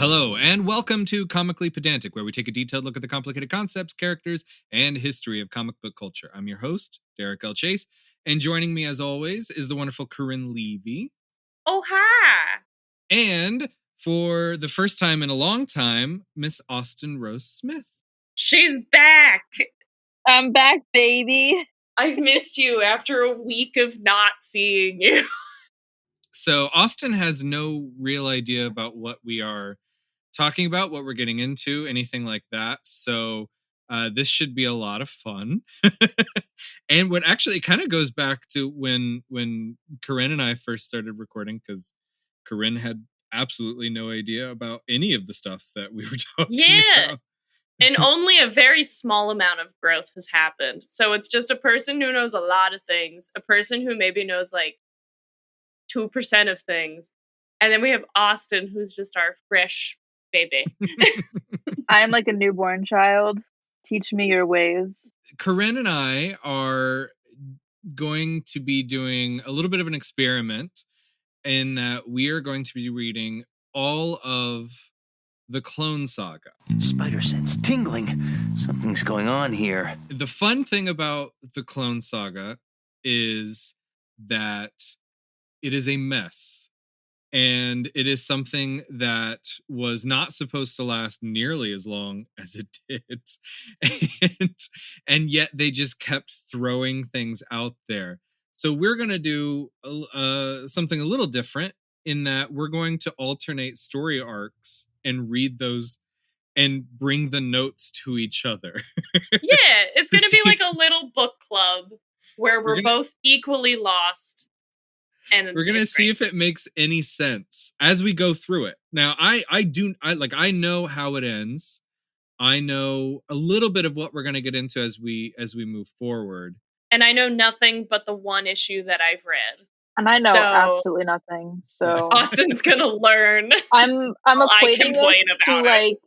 Hello, and welcome to Comically Pedantic, where we take a detailed look at the complicated concepts, characters, and history of comic book culture. I'm your host, Derek L. Chase, and joining me, as always, is the wonderful Corinne Levy. Oh, hi! And for the first time in a long time, Miss Austin Rose Smith. She's back! I'm back, baby. I've missed you after a week of not seeing you. So Austin has no real idea about what we are talking about, what we're getting into, anything like that. So this should be a lot of fun. And what actually kind of goes back to when Corinne and I first started recording, because Corinne had absolutely no idea about any of the stuff that we were talking about. And only a very small amount of growth has happened. So it's just a person who knows a lot of things, a person who maybe knows like 2% of things. And then we have Austin, who's just our fresh baby. I'm like a newborn child. Teach me your ways. Corinne and I are going to be doing a little bit of an experiment in that we are going to be reading all of the Clone Saga. Spider sense tingling. Something's going on here. The fun thing about the Clone Saga is that it is a mess. And it is something that was not supposed to last nearly as long as it did. And yet they just kept throwing things out there. So we're going to do something a little different in that we're going to alternate story arcs and read those and bring the notes to each other. Yeah, it's going to be like a little book club where we're both equally lost. And we're gonna see if it makes any sense as we go through it. Now, I know how it ends. I know a little bit of what we're gonna get into as we move forward. And I know nothing but the one issue that I've read. And I know absolutely nothing. So Austin's gonna learn. I'm equating this to like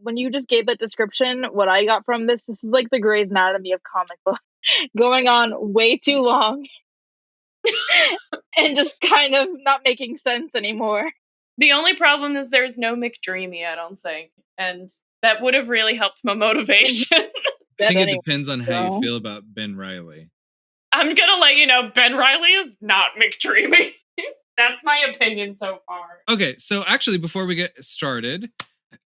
when you just gave that description, what I got from this is like the Grey's Anatomy of comic book going on way too long. And just kind of not making sense anymore. The only problem is there's no McDreamy, I don't think. And that would have really helped my motivation. I think it depends on how you feel about Ben Reilly. I'm gonna let you know, Ben Reilly is not McDreamy. That's my opinion so far. Okay, so actually, before we get started,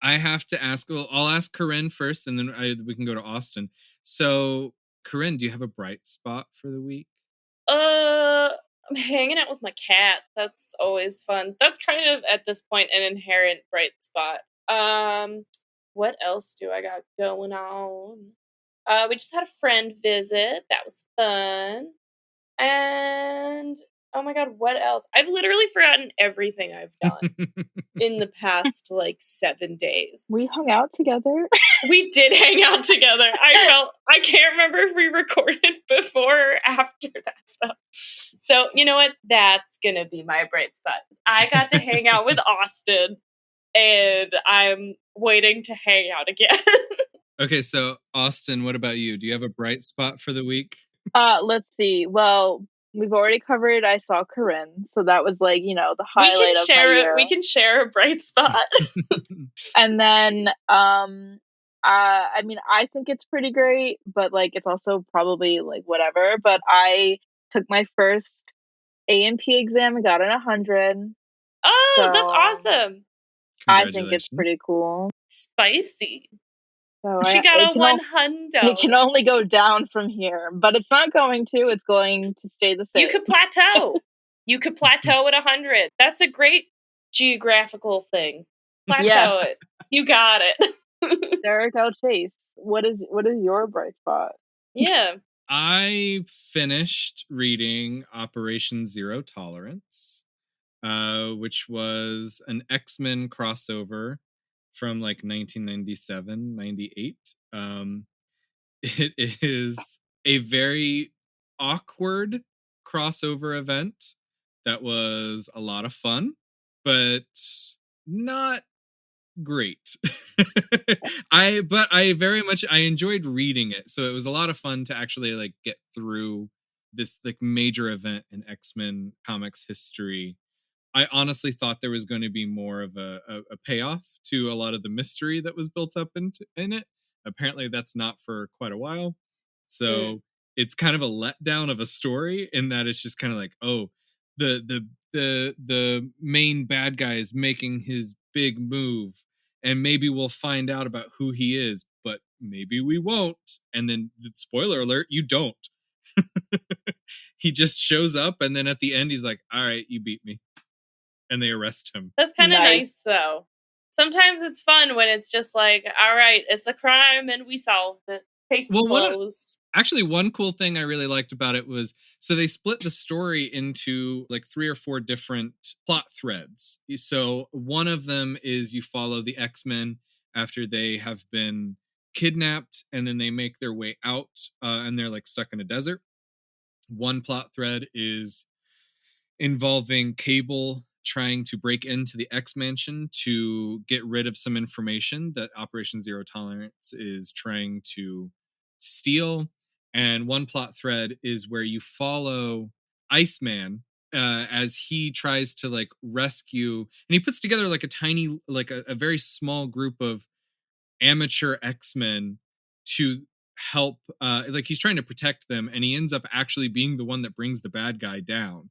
I have to ask, I'll ask Corinne first, and then we can go to Austin. So, Corinne, do you have a bright spot for the week? I'm hanging out with my cat. That's always fun. That's kind of, at this point, an inherent bright spot. What else do I got going on? We just had a friend visit. That was fun. And, oh my god, what else? I've literally forgotten everything I've done in the past, 7 days. We hung out together. We did hang out together. I can't remember if we recorded before or after that stuff. So, you know what? That's going to be my bright spot. I got to hang out with Austin, and I'm waiting to hang out again. Okay, so Austin, what about you? Do you have a bright spot for the week? Let's see. Well, we've already covered I Saw Corinne, so that was the highlight of my year. We can share a bright spot. And then, I think it's pretty great, but it's also probably whatever. But I took my first A&P exam and got an 100. Oh, so that's awesome! I think it's pretty cool. Spicy. So she got a 100. It can only go down from here, but it's not going to. It's going to stay the same. You could plateau. You could plateau at 100. That's a great geographical thing. Plateau it. You got it. Derek L. Chase, what is your bright spot? Yeah. I finished reading Operation Zero Tolerance, which was an X-Men crossover from 1997, 98. It is a very awkward crossover event that was a lot of fun, but not great. I enjoyed reading it, so it was a lot of fun to actually get through this major event in X-Men comics history I honestly thought there was going to be more of a payoff to a lot of the mystery that was built up in it. Apparently, that's not for quite a while. Mm. So it's kind of a letdown of a story in that it's just kind of like, oh, the main bad guy is making his big move, and maybe we'll find out about who he is, but maybe we won't. And then, spoiler alert, you don't. He just shows up, and then at the end, he's like, "All right, you beat me." And they arrest him. That's kind of Nice. nice, though. Sometimes it's fun when it's just like, all right, it's a crime and we solved it. Case Well, closed. Actually, one cool thing I really liked about it was, so they split the story into like 3 or 4 different plot threads. So one of them is you follow the X-Men after they have been kidnapped, and then they make their way out, and they're like stuck in a desert. One plot thread is involving Cable trying to break into the X Mansion to get rid of some information that Operation Zero Tolerance is trying to steal. And one plot thread is where you follow Iceman as he tries to like rescue, and he puts together like a tiny, like a very small group of amateur X-Men to help, like he's trying to protect them, and he ends up actually being the one that brings the bad guy down.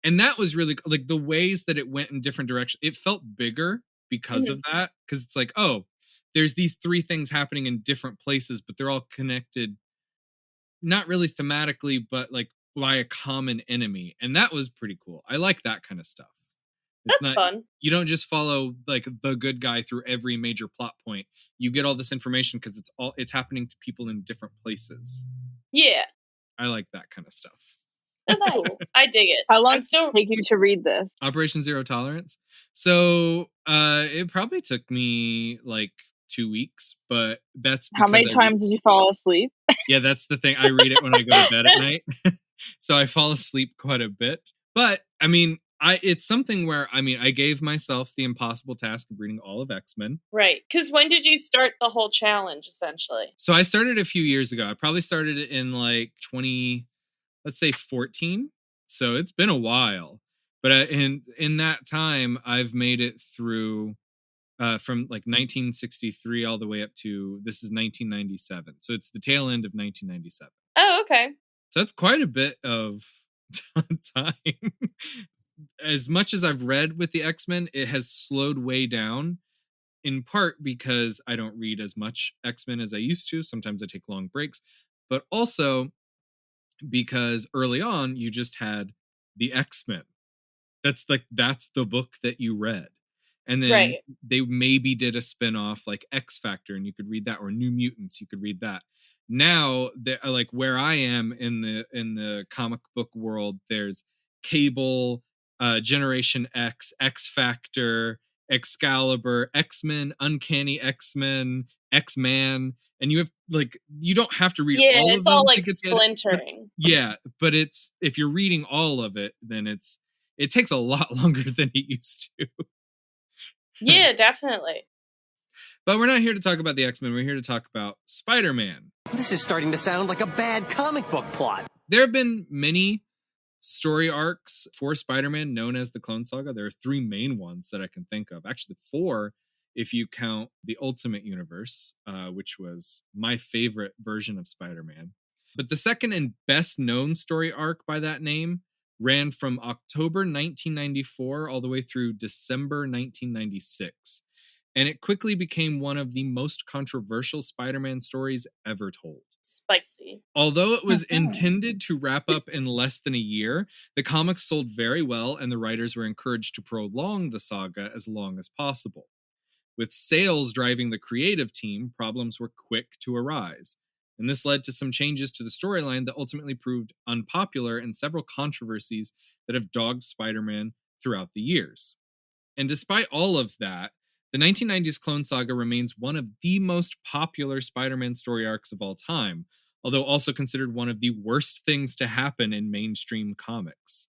And that was really like the ways that it went in different directions. It felt bigger because of that, because it's like, oh, there's these 3 things happening in different places, but they're all connected, not really thematically, but like by a common enemy. And that was pretty cool. I like that kind of stuff. It's That's not fun. You don't just follow like the good guy through every major plot point. You get all this information because it's happening to people in different places. Yeah. I like that kind of stuff. That's cool. I dig it. How long I'm still did it take you to read this? Operation Zero Tolerance. So it probably took me like 2 weeks, but that's How many because times did you fall asleep? Yeah, that's the thing. I read it when I go to bed at night. So I fall asleep quite a bit. But I mean, it's something where I gave myself the impossible task of reading all of X-Men. right. Because when did you start the whole challenge, essentially? So I started a few years ago. I probably started it in like 14. So it's been a while. But in that time, I've made it through from like 1963 all the way up to this is 1997. So it's the tail end of 1997. Oh, okay. So that's quite a bit of time. As much as I've read with the X-Men, it has slowed way down, in part because I don't read as much X-Men as I used to. Sometimes I take long breaks, but also because early on you just had the X-Men. That's the book that you read. And then Right. they maybe did a spin-off like X Factor, and you could read that, or New Mutants, you could read that. Now, like where I am in the comic book world, there's Cable, Generation X, X Factor, Excalibur, X-Men, Uncanny X-Men, X-Man, and you don't have to read Yeah, all of it's them all to like get it. splintering. Yeah, but if you're reading all of it, then it takes a lot longer than it used to. Yeah, definitely. But we're not here to talk about the X-Men. We're here to talk about Spider-Man. This is starting to sound like a bad comic book plot. There have been many story arcs for Spider-Man known as the Clone Saga. There are 3 main ones that I can think of. Actually, 4 if you count the Ultimate Universe, which was my favorite version of Spider-Man. But the second and best known story arc by that name ran from October 1994 all the way through December 1996. And it quickly became one of the most controversial Spider-Man stories ever told. Spicy. Although it was intended to wrap up in less than a year, the comics sold very well, and the writers were encouraged to prolong the saga as long as possible. With sales driving the creative team, problems were quick to arise. And this led to some changes to the storyline that ultimately proved unpopular and several controversies that have dogged Spider-Man throughout the years. And despite all of that, the 1990s Clone Saga remains one of the most popular Spider-Man story arcs of all time, although also considered one of the worst things to happen in mainstream comics.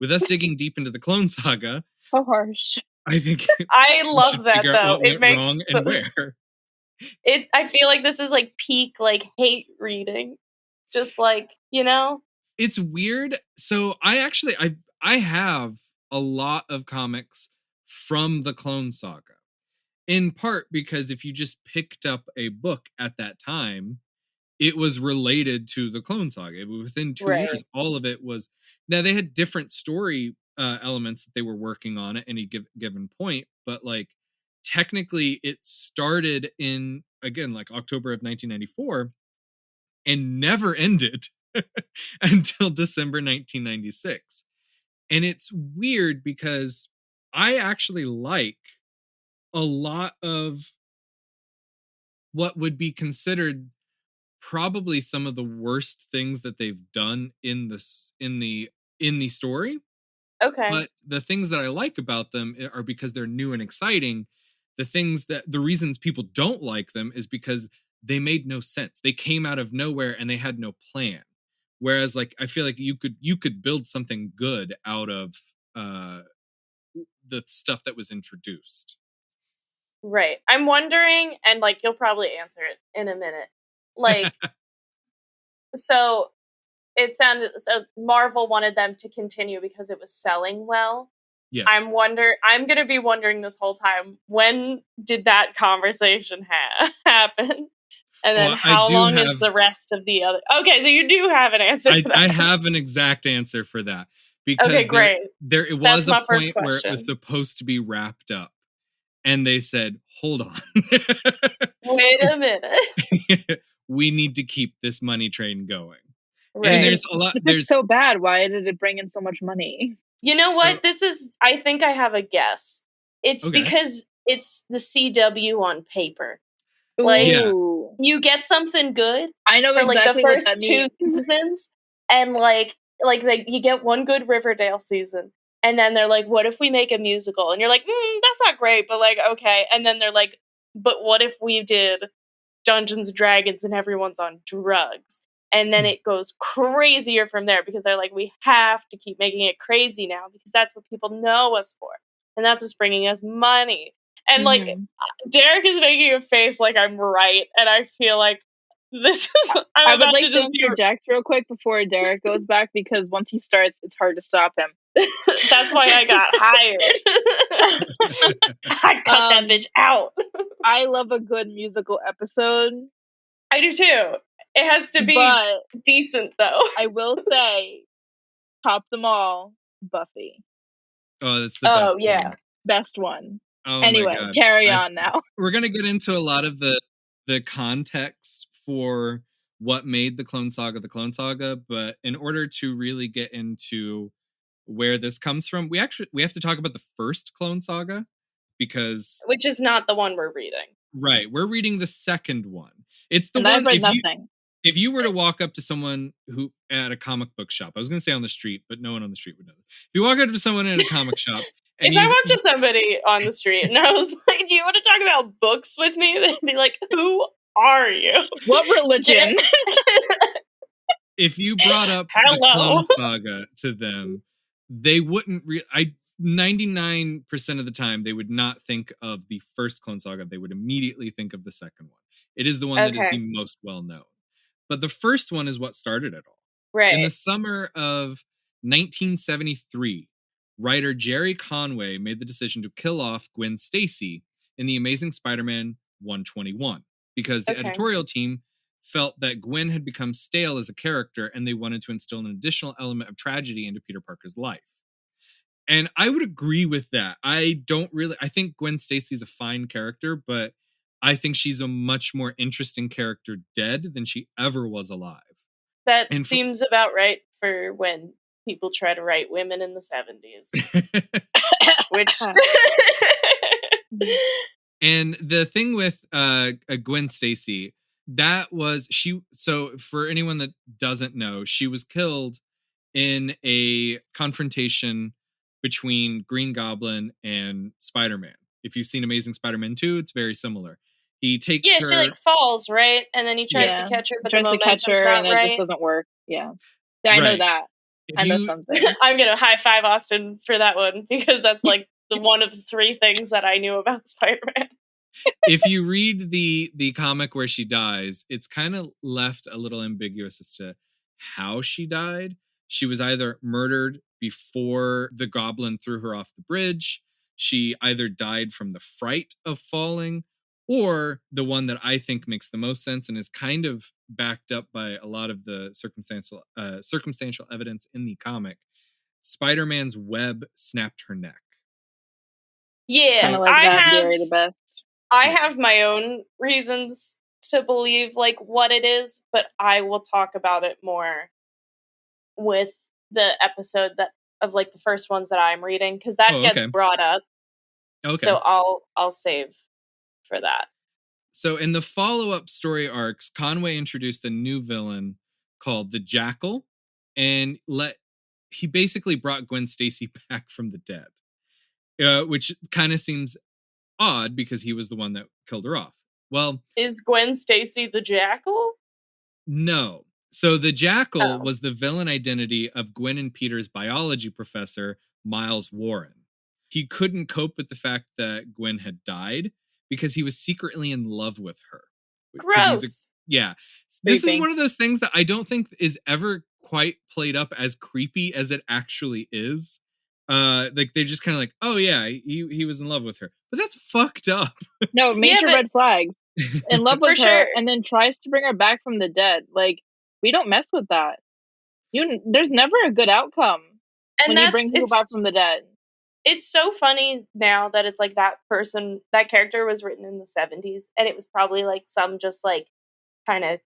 With us digging deep into the Clone Saga, So harsh. I think I we love should that, figure out though. what It went makes wrong and where. I feel like this is like peak like hate reading. Just like, It's weird. So I have a lot of comics from the Clone Saga. In part because if you just picked up a book at that time, it was related to the Clone Saga. Within 2 years, Right. all of it was. Now they had different story elements that they were working on at any given point, but like technically, it started in again like October of 1994 and never ended until December 1996. And it's weird because I actually like a lot of what would be considered probably some of the worst things that they've done in the story, Okay. but the things that I like about them are because they're new and exciting. The reasons people don't like them is because they made no sense. They came out of nowhere and they had no plan. Whereas like I feel like you could build something good out of uh the stuff that was introduced. Right. I'm wondering, and like you'll probably answer it in a minute. Like, so it sounded so Marvel wanted them to continue because it was selling well. Yes. I'm gonna be wondering this whole time, when did that conversation happen? And then Well, I how do long is have the rest of the other? Okay, so you do have an answer for that. I have an exact answer for that Okay, because great. there it That's was a my first point where it was question. supposed to be wrapped up, and they said, "Hold on, Wait a minute. we need to keep this money train going." And Right. there's a lot. If There's it's so bad, why did it bring in so much money? You know So- what? I think I have a guess. It's Okay. because it's the CW on paper. Like, Yeah. Ooh. you get something good I know for like exactly the what first that two means. seasons, and like you get one good Riverdale season, and then they're like, "What if we make a musical?" And you're like, "That's not great," but like, okay. And then they're like, "But what if we did Dungeons and Dragons and everyone's on drugs?" And then it goes crazier from there because they're like, "We have to keep making it crazy now because that's what people know us for, and that's what's bringing us money." And like, Mhm. Derek is making a face like I'm right, and I feel like this is. I I'm would about like to to just be. interject real quick before Derek goes back, because once he starts, it's hard to stop him. That's why I got hired. I cut that bitch out. I love a good musical episode, I do too. It has to be but decent, though. I will say, top them all, Buffy. Oh, that's the best. Yeah. one. Best one. Oh Anyway, my god. carry I on now. We're gonna get into a lot of the context for what made the Clone Saga, but in order to really get into where this comes from, we have to talk about the first Clone Saga, because Which is not the one we're reading. right, we're reading the second one. It's the And I've one read nothing. if you were to walk up to someone who at a comic book shop, I was going to say on the street, but no one on the street would know. If you walk up to someone in a comic shop, and If I walked to somebody on the street and I was like, "Do you want to talk about books with me?" They'd be like, "Who are you? What religion? if you brought up the Hello." Clone Saga to them, they wouldn't. 99% of the time, they would not think of the first Clone Saga. They would immediately think of the second one. It is the one that is Okay. the most well known. But the first one is what started it all. Right. In the summer of 1973, writer Jerry Conway made the decision to kill off Gwen Stacy in The Amazing Spider-Man 121 because the Okay. editorial team felt that Gwen had become stale as a character and they wanted to instill an additional element of tragedy into Peter Parker's life. And I would agree with that. I think Gwen Stacy's a fine character, but I think she's a much more interesting character dead than she ever was alive. That And seems about right for when people try to write women in the 70s. Which And the thing with Gwen Stacy, that was so for anyone that doesn't know, she was killed in a confrontation between Green Goblin and Spider-Man. If you've seen Amazing Spider-Man 2, it's very similar. He takes her. she like falls, right? And then he tries to catch her, but the tries to catch momentum's her, not and it right. just doesn't work. Yeah, I know Right. that. If I know you- something. I'm gonna high five Austin for that one because that's like the one of the three things that I knew about Spider-Man. If you read the comic where she dies, it's kind of left a little ambiguous as to how she died. She was either murdered before the goblin threw her off the bridge. She either died from the fright of falling, or the one that I think makes the most sense and is kind of backed up by a lot of the circumstantial evidence in the comic. Spider-Man's web snapped her neck. Yeah, Kind of like that theory the best. I have my own reasons to believe like what it is, but I will talk about it more with the episode that of like the first ones that I'm reading, because that gets brought up. Okay. So I'll save for that. So in the follow-up story arcs, Conway introduced a new villain called the Jackal, and he basically brought Gwen Stacy back from the dead, which kind of seems odd because he was the one that killed her off. Well, is Gwen Stacy the Jackal? No. So the Jackal was the villain identity of Gwen and Peter's biology professor, Miles Warren. He couldn't cope with the fact that Gwen had died because he was secretly in love with her. Gross. Yeah. This is one of those things that I don't think is ever quite played up as creepy as it actually is. Like they're just kind of like, oh yeah, he was in love with her. But that's fucked up. No, major red flags. In love with her and then tries to bring her back from the dead. Like, we don't mess with that. There's never a good outcome when you bring people back from the dead. It's so funny now that it's like that character was written in the 70s, and it was probably like some just like kind of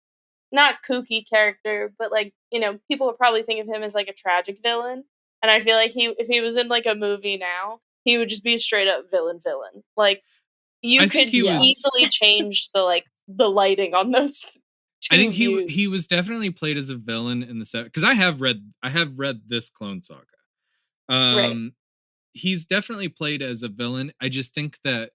not kooky character, but like, you know, people would probably think of him as like a tragic villain. And I feel like if he was in like a movie now, he would just be a straight up villain. Like you could easily change the lighting on those two I think views. he was definitely played as a villain in the set, because I have read this Clone Saga. Right. He's definitely played as a villain. I just think that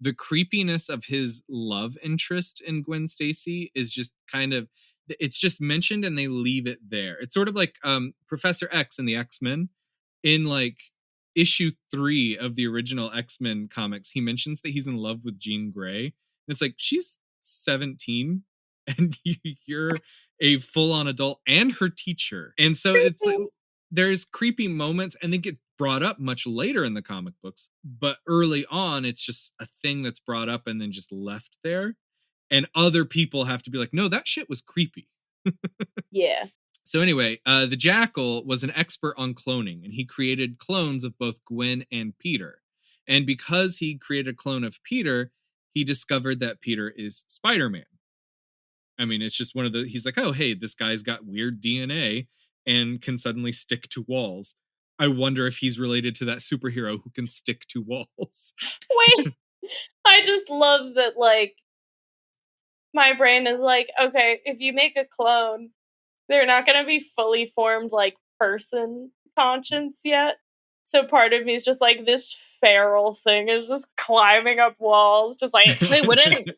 the creepiness of his love interest in Gwen Stacy is just kind of, it's just mentioned and they leave it there. It's sort of like Professor X in the X-Men. In like issue 3 of the original X-Men comics, he mentions that he's in love with Jean Grey. And it's like, she's 17 and you're a full-on adult and her teacher. And so it's like, there's creepy moments, and they get brought up much later in the comic books, but early on it's just a thing that's brought up and then just left there, and other people have to be like, no, that shit was creepy. Yeah. So anyway, the Jackal was an expert on cloning, and he created clones of both Gwen and Peter. And because he created a clone of Peter, he discovered that Peter is Spider-Man. I mean, it's just he's like, oh, hey, this guy's got weird DNA and can suddenly stick to walls. I wonder if he's related to that superhero who can stick to walls. Wait, I just love that, like, my brain is like, okay, if you make a clone, they're not going to be fully formed, like, person conscience yet. So part of me is just like, this feral thing is just climbing up walls, just like... Wait, wouldn't...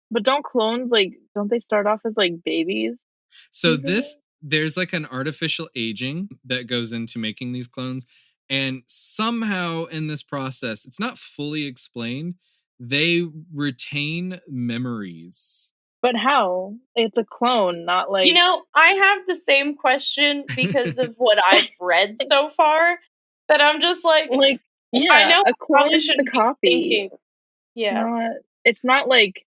But don't clones, like, don't they start off as, like, babies? So there's like an artificial aging that goes into making these clones. And somehow in this process, it's not fully explained, they retain memories. But how? It's a clone, not like... You know, I have the same question because of what I've read so far, that I'm just like yeah, I know a clone is shouldn't a copy. be thinking. Yeah. It's not like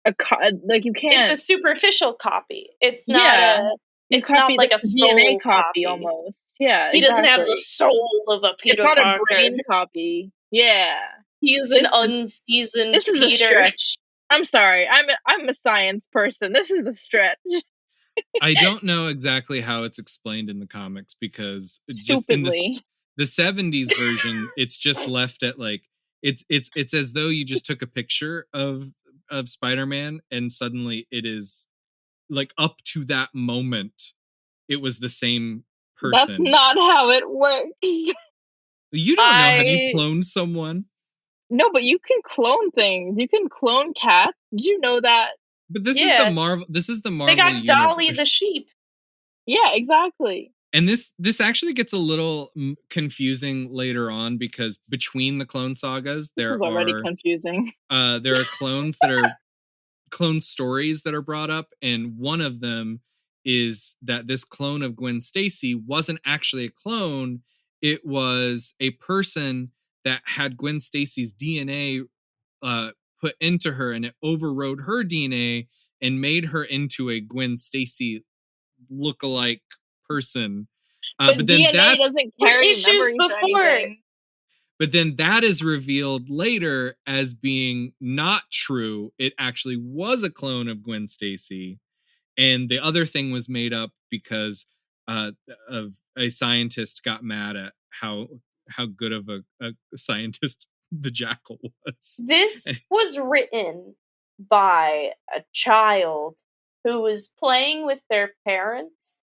like you can't... It's a superficial copy. It's not it's not like a soul DNA copy almost. Yeah, he doesn't have the soul of a Peter Parker. It's not a brain copy. Yeah. He's an unseasoned This is Peter. a stretch. I'm sorry. I'm a science person. This is a stretch. I don't know exactly how it's explained in the comics, because stupidly, just in the 70s version, it's just left at like it's as though you just took a picture of Spider-Man and suddenly it is like up to that moment it was the same person. That's not how it works. You don't know. Have you cloned someone? No, but you can clone things. You can clone cats. Did you know that? But this is the Marvel. This is the Marvel. They got universe. Dolly the sheep. Yeah, exactly. And this actually gets a little confusing later on, because between the clone sagas, there is already confusing. There are clones that are clone stories that are brought up, and one of them is that this clone of Gwen Stacy wasn't actually a clone. It was a person that had Gwen Stacy's DNA put into her, and it overrode her DNA and made her into a Gwen Stacy lookalike person. But then DNA doesn't carry issues memories or before. anything. But then that is revealed later as being not true. It actually was a clone of Gwen Stacy. And the other thing was made up because of a scientist got mad at how good of a scientist the Jackal was. This was written by a child who was playing with their parents.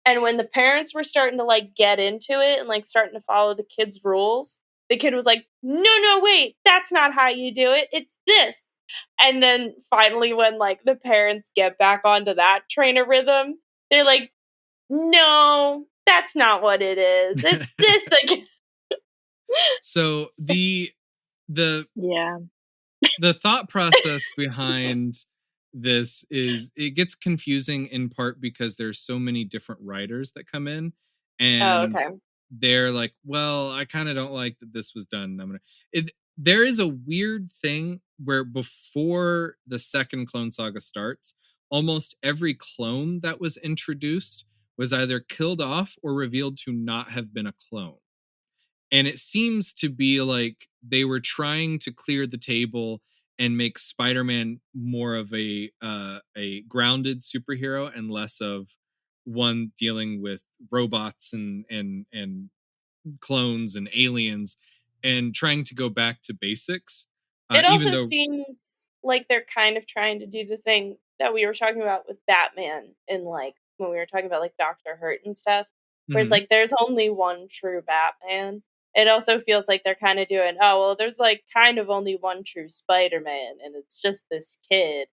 And when the parents were starting to like get into it and like starting to follow the kid's rules, the kid was like, no, wait, that's not how you do it. It's this. And then finally, when like the parents get back onto that train of rhythm, they're like, no, that's not what it is. It's this again. So the Yeah. the thought process behind this is it gets confusing in part because there's so many different writers that come in, and they're like, well, I kind of don't like that this was done. There is a weird thing where before the second Clone Saga starts, almost every clone that was introduced was either killed off or revealed to not have been a clone. And it seems to be like they were trying to clear the table and make Spider-Man more of a grounded superhero and less of one dealing with robots and clones and aliens, and trying to go back to basics. It also seems like they're kind of trying to do the thing that we were talking about with Batman in like when we were talking about like Dr. Hurt and stuff, where it's like there's only one true Batman. It also feels like they're kind of doing, oh, well, there's like kind of only one true Spider-Man, and it's just this kid.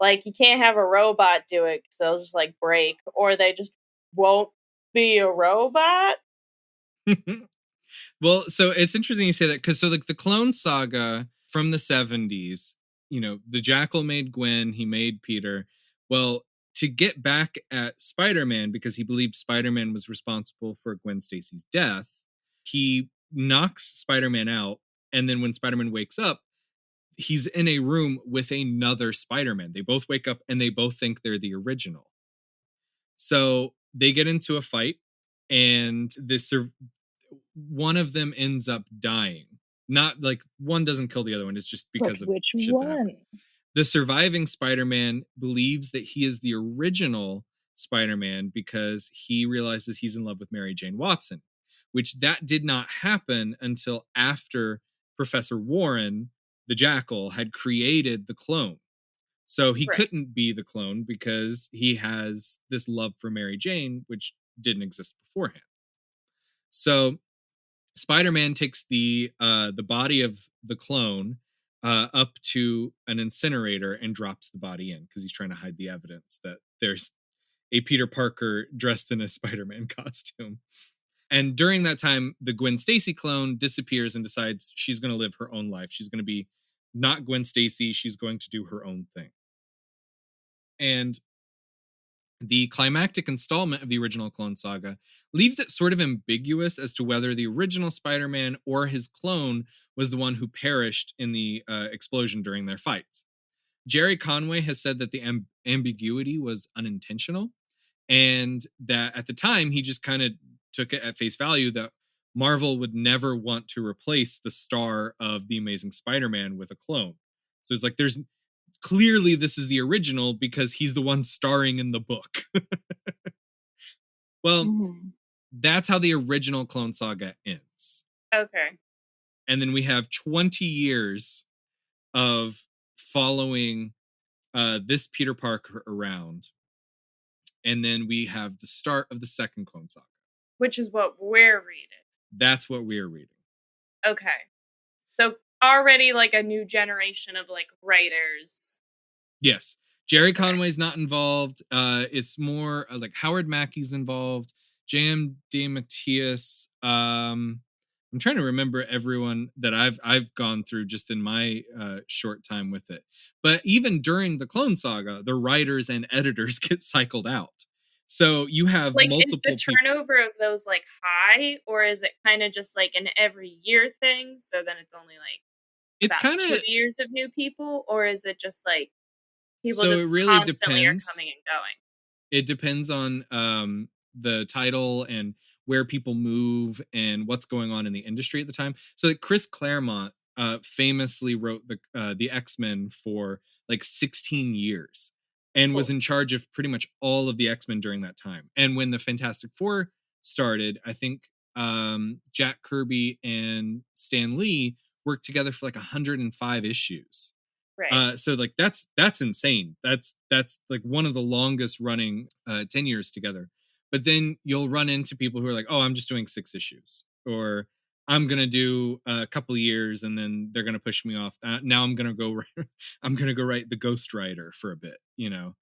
Like, you can't have a robot do it because they'll just like break, or they just won't be a robot. Well, so it's interesting you say that because so like the Clone Saga from the 70s, the Jackal made Gwen, he made Peter. Well, to get back at Spider-Man, because he believed Spider-Man was responsible for Gwen Stacy's death, he knocks Spider-Man out. And then when Spider-Man wakes up, he's in a room with another Spider-Man. They both wake up and they both think they're the original. So they get into a fight, and one of them ends up dying. Not like one doesn't kill the other one. It's just because of which shit one? that happened. The surviving Spider-Man believes that he is the original Spider-Man because he realizes he's in love with Mary Jane Watson, which that did not happen until after Professor Warren, the Jackal, had created the clone. So he couldn't be the clone because he has this love for Mary Jane, which didn't exist beforehand. So Spider-Man takes the body of the clone up to an incinerator and drops the body in because he's trying to hide the evidence that there's a Peter Parker dressed in a Spider-Man costume. And during that time, the Gwen Stacy clone disappears and decides she's going to live her own life. She's going to be not Gwen Stacy. She's going to do her own thing. And the climactic installment of the original Clone Saga leaves it sort of ambiguous as to whether the original Spider-Man or his clone was the one who perished in the explosion during their fights. Jerry Conway has said that the ambiguity was unintentional, and that at the time he just kind of took it at face value that Marvel would never want to replace the star of The Amazing Spider-Man with a clone. So it's like there's clearly this is the original because he's the one starring in the book. Well, that's how the original Clone Saga ends. Okay. And then we have 20 years of following this Peter Parker around. And then we have the start of the second Clone Saga. Which is what we're reading. That's what we're reading. Okay. So already like a new generation of like writers. Yes. Jerry Conway's not involved. It's more like Howard Mackey's involved. J.M. DeMatteis. I'm trying to remember everyone that I've gone through just in my short time with it. But even during the Clone Saga, the writers and editors get cycled out. So you have like, multiple is the turnover of those, like, high, or is it kinda just, like, an every year thing, so then it's only, like, It's about 2 kinda years of new people, or is it just, like, people so it just really constantly are depends. coming and going? It depends on the title and where people move and what's going on in the industry at the time. So like Chris Claremont famously wrote the X-Men for like 16 years and was Cool. in charge of pretty much all of the X-Men during that time. And when the Fantastic Four started, I think Jack Kirby and Stan Lee worked together for like 105 issues. Right. So like that's insane. That's like one of the longest running tenures together. But then you'll run into people who are like, "Oh, I'm just doing 6 issues," or "I'm gonna do a couple of years and then they're gonna push me off. Now I'm gonna go I'm gonna go write the Ghost Rider for a bit." You know,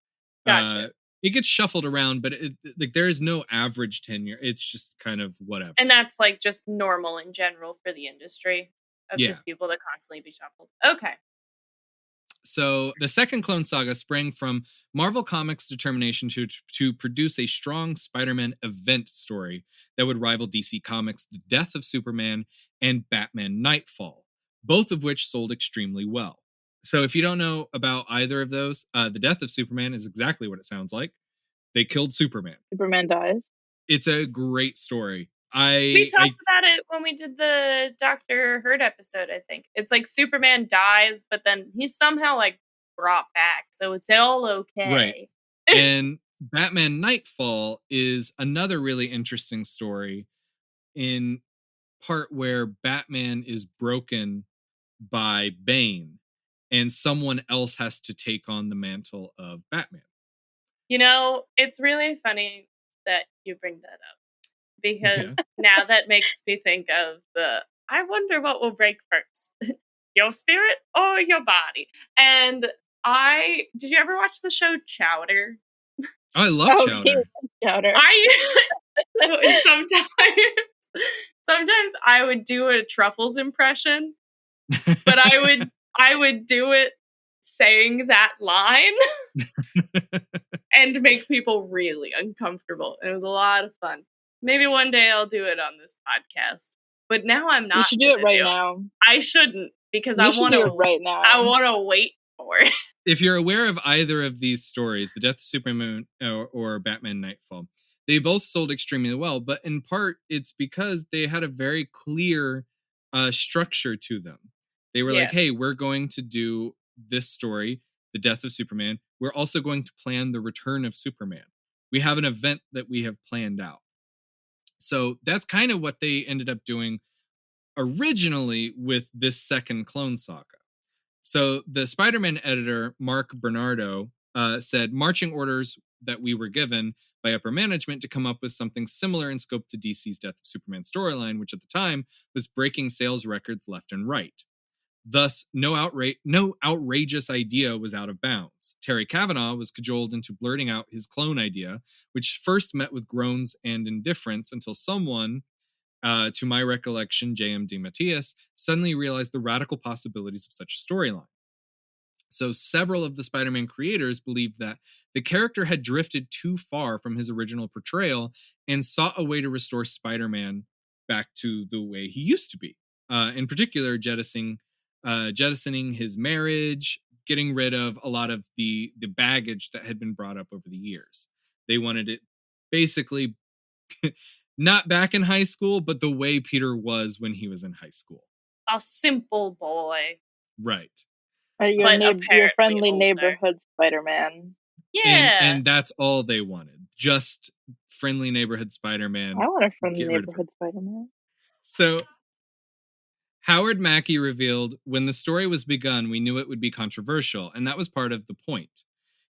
Gotcha. it gets shuffled around, but like there is no average tenure. It's just kind of whatever. And that's, like, just normal in general for the industry of Yeah. just people to constantly be shuffled. Okay. So the second Clone Saga sprang from Marvel Comics' determination to produce a strong Spider-Man event story that would rival DC Comics' The Death of Superman and Batman Nightfall, both of which sold extremely well. So if you don't know about either of those, The Death of Superman is exactly what it sounds like. They killed Superman. Superman dies. It's a great story. We talked about it when we did the Dr. Hurt episode, I think. It's like Superman dies, but then he's somehow, like, brought back, so it's all Right. okay. And Batman Nightfall is another really interesting story in part where Batman is broken by Bane and someone else has to take on the mantle of Batman. You know, it's really funny that you bring that up because Yeah. now that makes me think of I wonder what will break first, your spirit or your body? And did you ever watch the show Chowder? I love Chowder. Chowder. And sometimes I would do a Truffles impression, but I would do it saying that line and make people really uncomfortable. It was a lot of fun. Maybe one day I'll do it on this podcast. But now I'm not. You should do it right now. I shouldn't because You should do it right now. I want to wait for it. If you're aware of either of these stories, The Death of Superman or Batman Nightfall, they both sold extremely well, but in part it's because they had a very clear structure to them. They were like, hey, we're going to do this story, The Death of Superman. We're also going to plan the return of Superman. We have an event that we have planned out. So that's kind of what they ended up doing originally with this second Clone Saga. So the Spider-Man editor, Mark Bernardo, said marching orders that we were given by upper management to come up with something similar in scope to DC's Death of Superman storyline, which at the time was breaking sales records left and right. Thus, no outrageous idea was out of bounds. Terry Kavanagh was cajoled into blurting out his clone idea, which first met with groans and indifference until someone, to my recollection, J.M. DeMatteis, suddenly realized the radical possibilities of such a storyline. So several of the Spider-Man creators believed that the character had drifted too far from his original portrayal and sought a way to restore Spider-Man back to the way he used to be. In particular, jettisoning his marriage, getting rid of a lot of the baggage that had been brought up over the years. They wanted it basically not back in high school, but the way Peter was when he was in high school. A simple boy. Right. Your friendly neighborhood Spider-Man. Yeah. And that's all they wanted. Just friendly neighborhood Spider-Man. I want a friendly neighborhood Spider-Man. So Howard Mackie revealed, when the story was begun, we knew it would be controversial, and that was part of the point.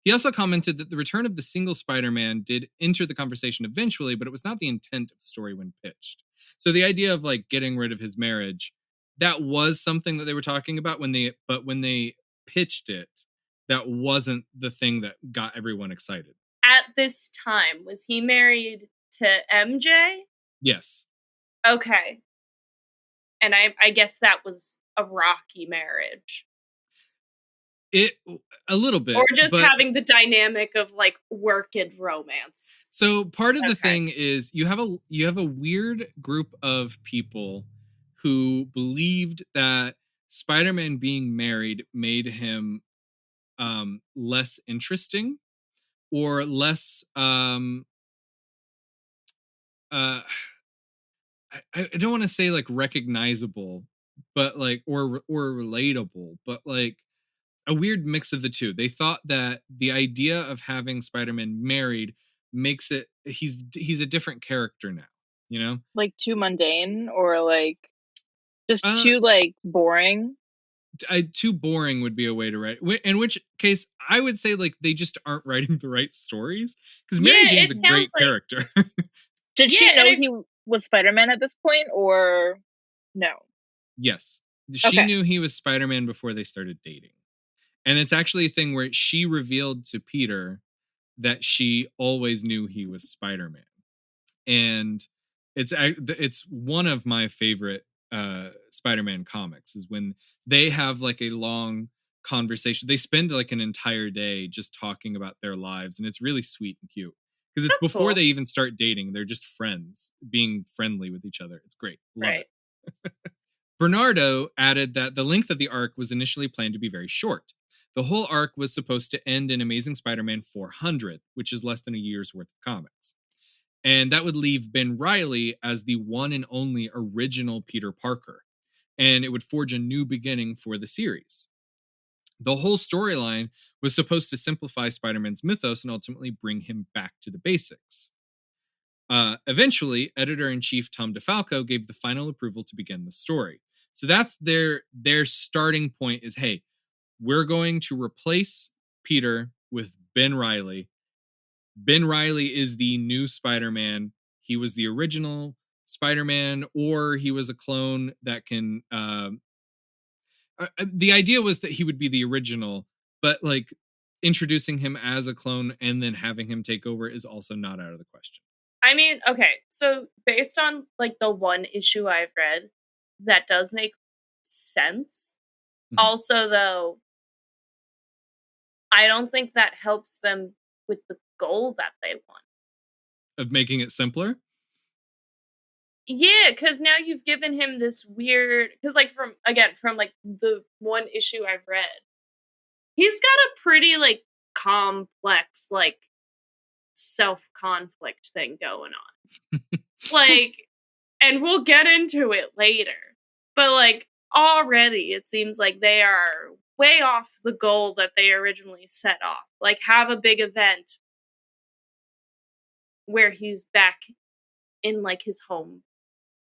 He also commented that the return of the single Spider-Man did enter the conversation eventually, but it was not the intent of the story when pitched. So the idea of like getting rid of his marriage, that was something that they were talking about when they pitched it, that wasn't the thing that got everyone excited. At this time, was he married to MJ? Yes. Okay. And I guess that was a rocky marriage. It a little bit, or just having the dynamic of like work and romance. So part of the thing is you have a weird group of people who believed that Spider-Man being married made him less interesting or less I don't want to say like recognizable, but like or relatable, but like a weird mix of the two. They thought that the idea of having Spider-Man married makes it he's a different character now, you know? Like too mundane or like just too like boring. Too boring would be a way to write. In which case, I would say like they just aren't writing the right stories because Mary Jane's a great character. Did she know he was Spider-Man at this point, or no? Yes, she knew he was Spider-Man before they started dating, and it's actually a thing where she revealed to Peter that she always knew he was Spider-Man, and it's one of my favorite Spider-Man comics is when they have like a long conversation. They spend like an entire day just talking about their lives, and it's really sweet and cute because it's before they even start dating. They're just friends being friendly with each other. It's great. Love it. Bernardo added that the length of the arc was initially planned to be very short. The whole arc was supposed to end in Amazing Spider-Man 400, which is less than a year's worth of comics. And that would leave Ben Reilly as the one and only original Peter Parker. And it would forge a new beginning for the series. The whole storyline was supposed to simplify Spider-Man's mythos and ultimately bring him back to the basics. Eventually, editor-in-chief Tom DeFalco gave the final approval to begin the story. So that's their starting point is, hey, we're going to replace Peter with Ben Reilly. Ben Reilly is the new Spider-Man. He was the original Spider-Man, or he was a clone that can... the idea was that he would be the original, but like introducing him as a clone and then having him take over is also not out of the question. I mean, okay, so based on like the one issue I've read, that does make sense. Mm-hmm. Also, though, I don't think that helps them with the goal that they want. Of making it simpler? Yeah, because now you've given him this weird... Because, like, from like, the one issue I've read, he's got a pretty, like, complex, like, self-conflict thing going on. Like, and we'll get into it later. But, like, already it seems like they are way off the goal that they originally set off. Like, have a big event where he's back in, like, his home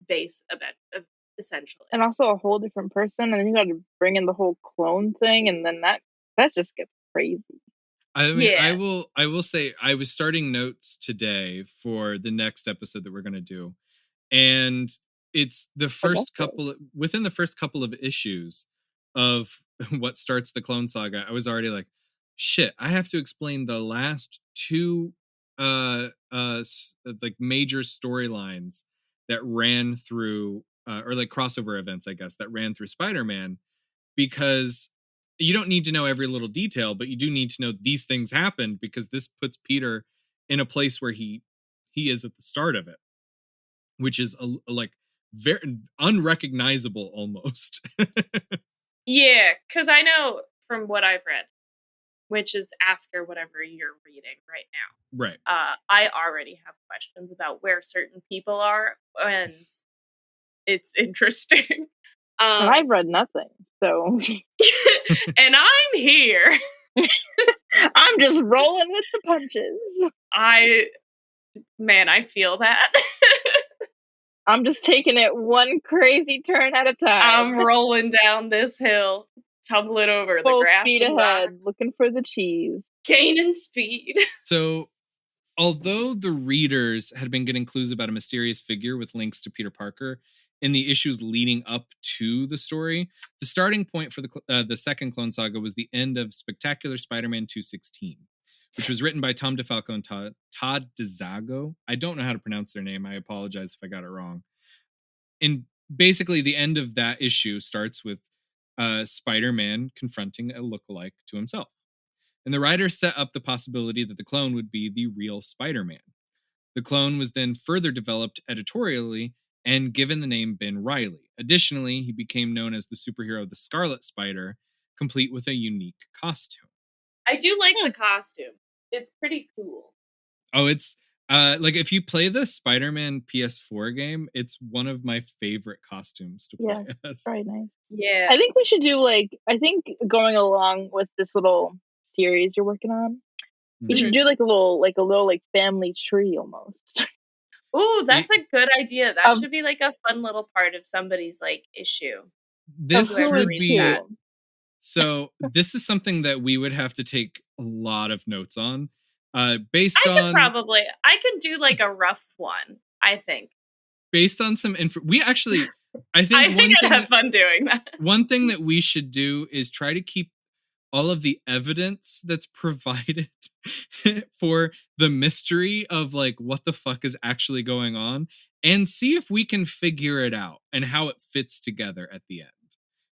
base event, essentially. And also a whole different person, and then you got to bring in the whole clone thing, and then that just gets crazy. I mean, yeah. I will say I was starting notes today for the next episode that we're going to do. And it's the first within the first couple of issues of what starts the Clone Saga, I was already like, shit, I have to explain the last two like major storylines that ran through or like crossover events, I guess, that ran through Spider-Man, because you don't need to know every little detail, but you do need to know these things happened because this puts Peter in a place where he is at the start of it, which is like very unrecognizable almost. Yeah, because I know from what I've read, which is after whatever you're reading right now. Right. I already have questions about where certain people are, and it's interesting. I've read nothing, so. And I'm here. I'm just rolling with the punches. I feel that. I'm just taking it one crazy turn at a time. I'm rolling down this hill, tumbling over full the grass speed and ahead, rocks. looking for the cheese. Gaining speed. So, although the readers had been getting clues about a mysterious figure with links to Peter Parker in the issues leading up to the story, the starting point for the second Clone Saga was the end of Spectacular Spider-Man 216, which was written by Tom DeFalco and Todd DeZago. I don't know how to pronounce their name. I apologize if I got it wrong. And basically, the end of that issue starts with Spider-Man confronting a lookalike to himself. And the writers set up the possibility that the clone would be the real Spider-Man. The clone was then further developed editorially and given the name Ben Reilly. Additionally, he became known as the superhero the Scarlet Spider, complete with a unique costume. I do like the costume. It's pretty cool. Oh, it's like if you play the Spider-Man PS4 game, it's one of my favorite costumes to play. Yeah, very nice. Yeah. I think we should do I think going along with this little series you're working on, we should do like a little family tree almost. Ooh, that's a good idea. That should be like a fun little part of somebody's like issue. This would be so. This is something that we would have to take a lot of notes on. I can do like a rough one. I think based on some info. We actually, I think I'd have fun doing that. One thing that we should do is try to keep all of the evidence that's provided for the mystery of like what the fuck is actually going on and see if we can figure it out and how it fits together at the end.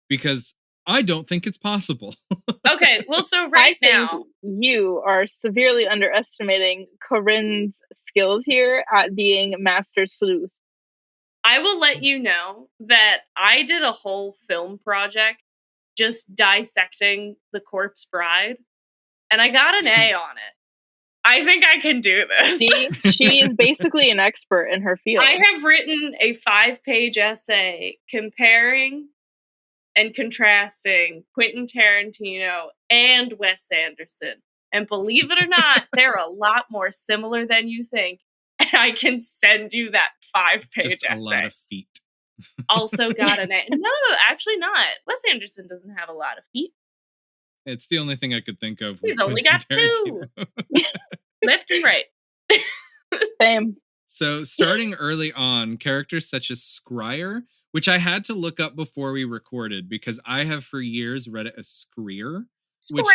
Because I don't think it's possible. Okay, well, so right now you are severely underestimating Corinne's skills here at being master sleuth. I will let you know that I did a whole film project just dissecting The Corpse Bride, and I got an A on it. I think I can do this. See, she is basically an expert in her field. I have written a 5-page essay comparing and contrasting Quentin Tarantino and Wes Anderson. And believe it or not, they're a lot more similar than you think. And I can send you that 5-page essay. A lot of feet. Also got an A. No, actually not. Wes Anderson doesn't have a lot of feet. It's the only thing I could think of. He's only got 2. Left and right. Same. So starting early on, characters such as Scryer, which I had to look up before we recorded because I have for years read it as Screer, which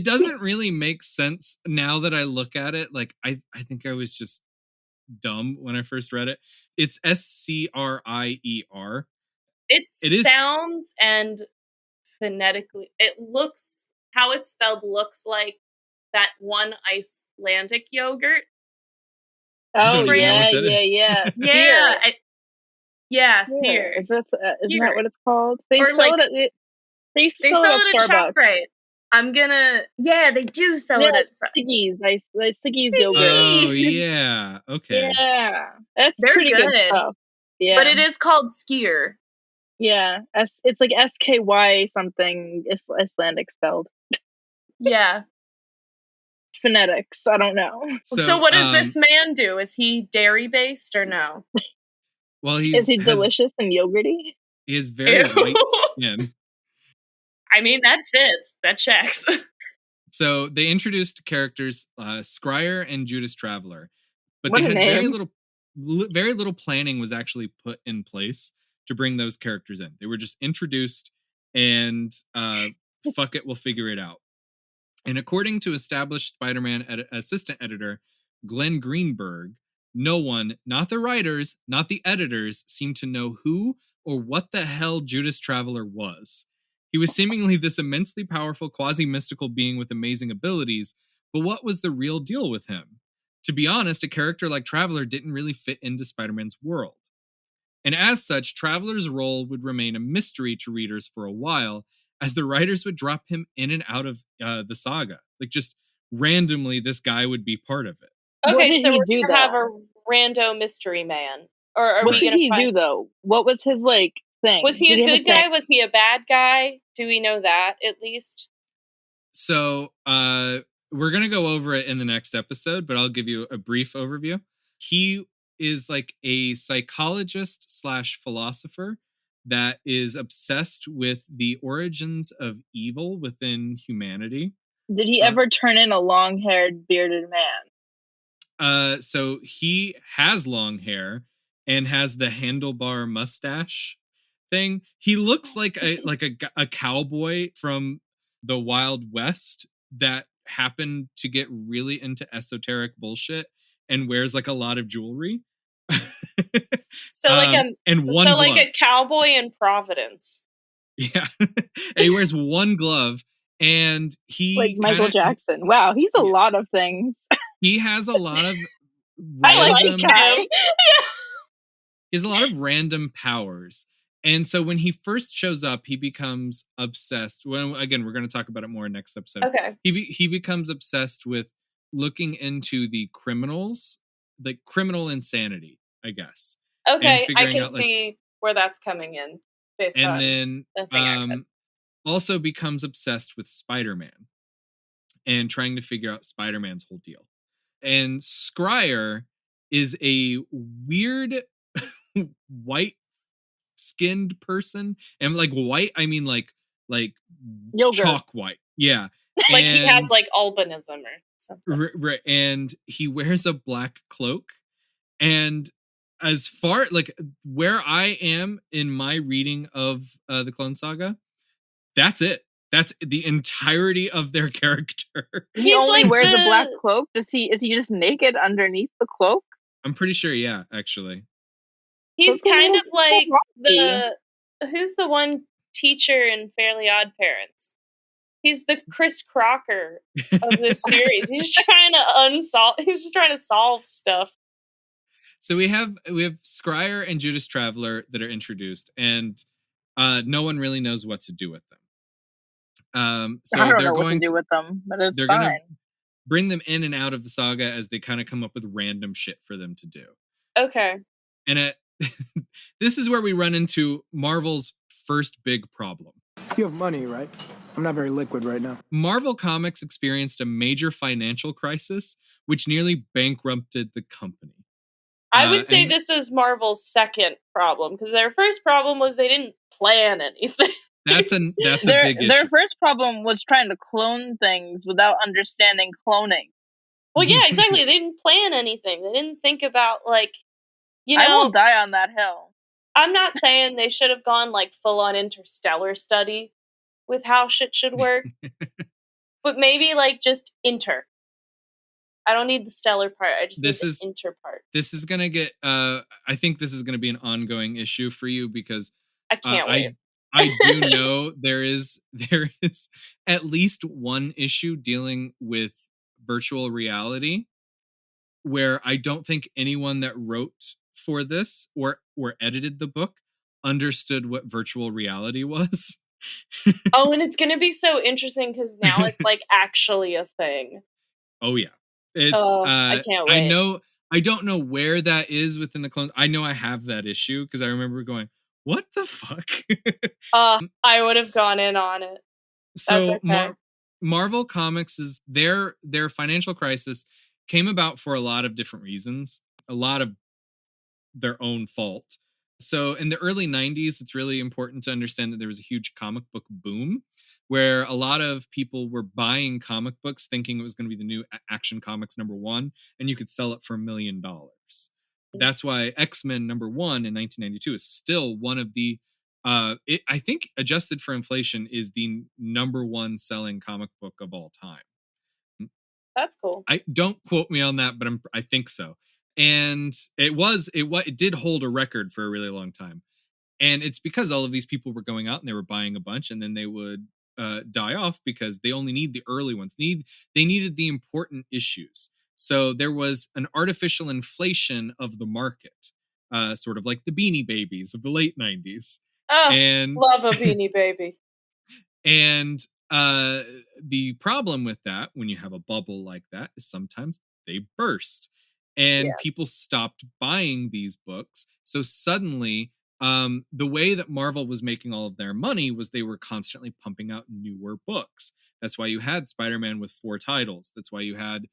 doesn't really make sense now that I look at it. Like I think I was just dumb when I first read it. It's Scrier. It sounds and phonetically, how it's spelled looks like that one Icelandic yogurt. Oh, yeah. Yeah, Sear. Isn't that what it's called? They used to sell it at Starbucks. They do sell it at Stiggy's. Stiggy's yogurt. Oh, yeah. Okay. Yeah. They're pretty good stuff. Yeah. But it is called Skier. Yeah. It's like SKY something Icelandic spelled. Yeah. Phonetics. I don't know. So what does this man do? Is he dairy based or no? Well, is he delicious and yogurty? He has very white skin. I mean, that fits. That checks. So they introduced characters Scryer and Judas Traveler, but what they had name. very little planning was actually put in place to bring those characters in. They were just introduced and fuck it, we'll figure it out. And according to established Spider-Man assistant editor Glenn Greenberg, no one, not the writers, not the editors, seemed to know who or what the hell Judas Traveler was. He was seemingly this immensely powerful, quasi-mystical being with amazing abilities, but what was the real deal with him? To be honest, a character like Traveler didn't really fit into Spider-Man's world. And as such, Traveler's role would remain a mystery to readers for a while, as the writers would drop him in and out of the saga. Like, just randomly, this guy would be part of it. Okay, so we're going to have a rando mystery man. Or are what did he do, though? What was his, thing? Was he a good guy? Was he a bad guy? Do we know that, at least? So, we're going to go over it in the next episode, but I'll give you a brief overview. He is like a psychologist / philosopher that is obsessed with the origins of evil within humanity. Did he ever turn in a long-haired, bearded man? So he has long hair and has the handlebar mustache thing. He looks like a cowboy from the Wild West that happened to get really into esoteric bullshit and wears like a lot of jewelry. So like a cowboy in Providence. Yeah. And he wears one glove, and he like Michael Jackson. Wow, he's a lot of things. He has a lot of I like this guy. He has a lot of random powers. And so when he first shows up, he becomes obsessed. Well, again, we're going to talk about it more next episode. Okay. He becomes obsessed with looking into the criminals, the criminal insanity, I guess. Okay, I can see where that's coming in based on then also becomes obsessed with Spider-Man and trying to figure out Spider-Man's whole deal. And Scryer is a weird white skinned person. And like white, I mean like yogurt. Chalk white. Yeah. Like he has like albinism or something. Right. And he wears a black cloak. And as far like where I am in my reading of the Clone Saga, that's it. That's the entirety of their character. He only wears a black cloak. Is he just naked underneath the cloak? I'm pretty sure, yeah, actually. He's kind of like who's the one teacher in Fairly Odd Parents? He's the Chris Crocker of this series. He's trying to solve stuff. So we have Scryer and Judas Traveler that are introduced, and no one really knows what to do with them. So I don't know what to do with them, but it's they're fine. Gonna bring them in and out of the saga as they kind of come up with random shit for them to do. Okay. And this is where we run into Marvel's first big problem. You have money, right? I'm not very liquid right now. Marvel Comics experienced a major financial crisis, which nearly bankrupted the company. I would say this is Marvel's second problem, because their first problem was they didn't plan anything. That's a big issue. Their first problem was trying to clone things without understanding cloning. Well, yeah, exactly. They didn't plan anything. They didn't think about, like, I will die on that hill. I'm not saying they should have gone, like, full-on interstellar study with how shit should work. But maybe, like, just inter. I don't need the stellar part. I just need the inter part. This is going to get... I think this is going to be an ongoing issue for you, because... I can't wait. I do know there is at least one issue dealing with virtual reality where I don't think anyone that wrote for this or edited the book understood what virtual reality was. Oh, and it's going to be so interesting because now it's like actually a thing. Oh yeah. It's I can't wait. I don't know where that is within the clone. I know I have that issue because I remember going, what the fuck? I would have gone in on it. So okay. Marvel Comics is their financial crisis came about for a lot of different reasons, a lot of their own fault. So in the early 90s, it's really important to understand that there was a huge comic book boom where a lot of people were buying comic books thinking it was going to be the new Action Comics #1 and you could sell it for $1 million. That's why X-Men #1 in 1992 is still one of the, I think adjusted for inflation, is the #1 selling comic book of all time. That's cool. I don't quote me on that, but I think so. And it did hold a record for a really long time. And it's because all of these people were going out and they were buying a bunch, and then they would die off because they only need the early ones. They needed the important issues. So there was an artificial inflation of the market, sort of like the Beanie Babies of the late 90s. Oh, and love a Beanie Baby. And the problem with that, when you have a bubble like that, is sometimes they burst. And people stopped buying these books. So suddenly, the way that Marvel was making all of their money was they were constantly pumping out newer books. That's why you had Spider-Man with 4 titles. That's why you had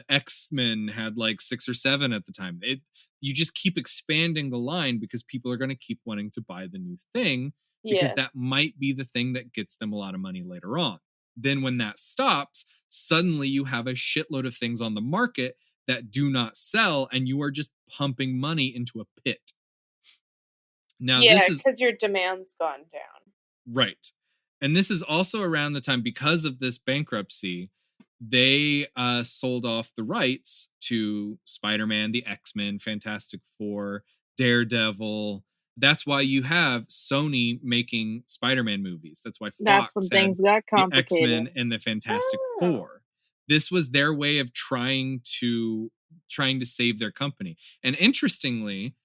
X-Men had like 6 or 7 at the time. You just keep expanding the line because people are going to keep wanting to buy the new thing because that might be the thing that gets them a lot of money later on. Then when that stops, suddenly you have a shitload of things on the market that do not sell, and you are just pumping money into a pit. Now, this is because your demand's gone down. Right. And this is also around the time, because of this bankruptcy, they sold off the rights to Spider-Man, the X-Men, Fantastic Four, Daredevil, That's why you have Sony making Spider-Man movies. That's why That's when Fox had things got the complicated. X-Men and the Fantastic Four. This was their way of trying to save their company. And interestingly,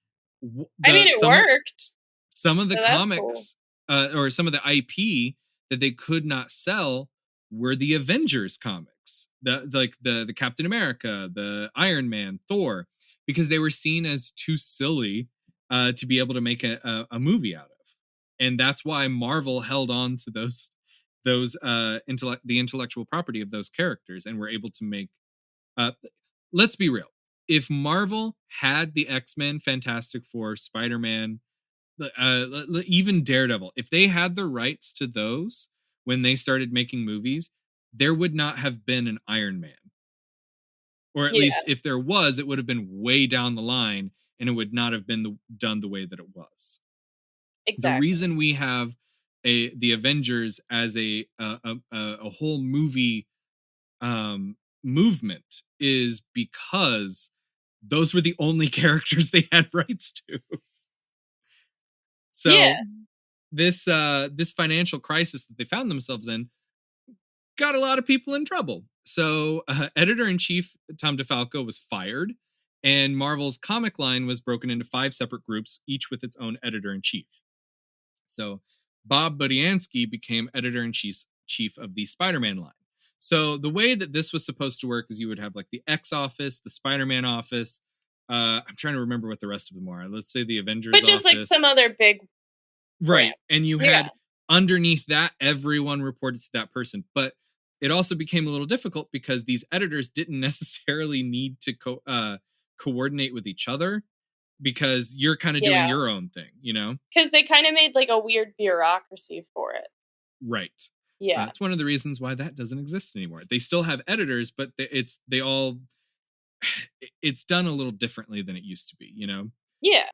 it worked. Some of the comics or some of the IP that they could not sell were the Avengers comics, the Captain America, the Iron Man, Thor, because they were seen as too silly to be able to make a movie out of. And that's why Marvel held on to the intellectual property of those characters and were able to make let's be real. If Marvel had the X-Men, Fantastic Four, Spider-Man, even Daredevil, if they had the rights to those when they started making movies, there would not have been an Iron Man. Or at least if there was, it would have been way down the line and it would not have been done the way that it was. Exactly. The reason we have the Avengers as a whole movie movement is because those were the only characters they had rights to. So this financial crisis that they found themselves in got a lot of people in trouble. So editor-in-chief Tom DeFalco was fired, and Marvel's comic line was broken into 5 separate groups, each with its own editor-in-chief. So Bob Budiansky became editor-in-chief of the Spider-Man line. So the way that this was supposed to work is you would have like the X office, the Spider-Man office. I'm trying to remember what the rest of them are. Let's say the Avengers office. But just like some other big right. And you had underneath that, everyone reported to that person. But it also became a little difficult because these editors didn't necessarily need to coordinate with each other because you're kind of doing your own thing, you know? Because they kind of made like a weird bureaucracy for it. Right. Yeah. That's one of the reasons why that doesn't exist anymore. They still have editors, but it's done a little differently than it used to be, you know? Yeah.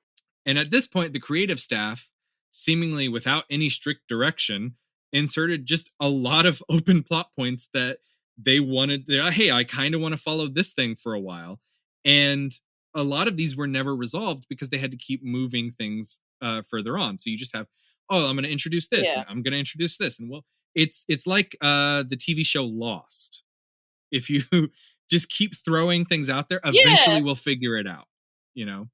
And at this point, the creative staff, seemingly without any strict direction, inserted just a lot of open plot points that they wanted. Hey, I kind of want to follow this thing for a while. And a lot of these were never resolved because they had to keep moving things further on. So you just have, I'm going to introduce this and I'm going to introduce this. And well, it's like the TV show Lost. If you just keep throwing things out there, eventually we'll figure it out, you know?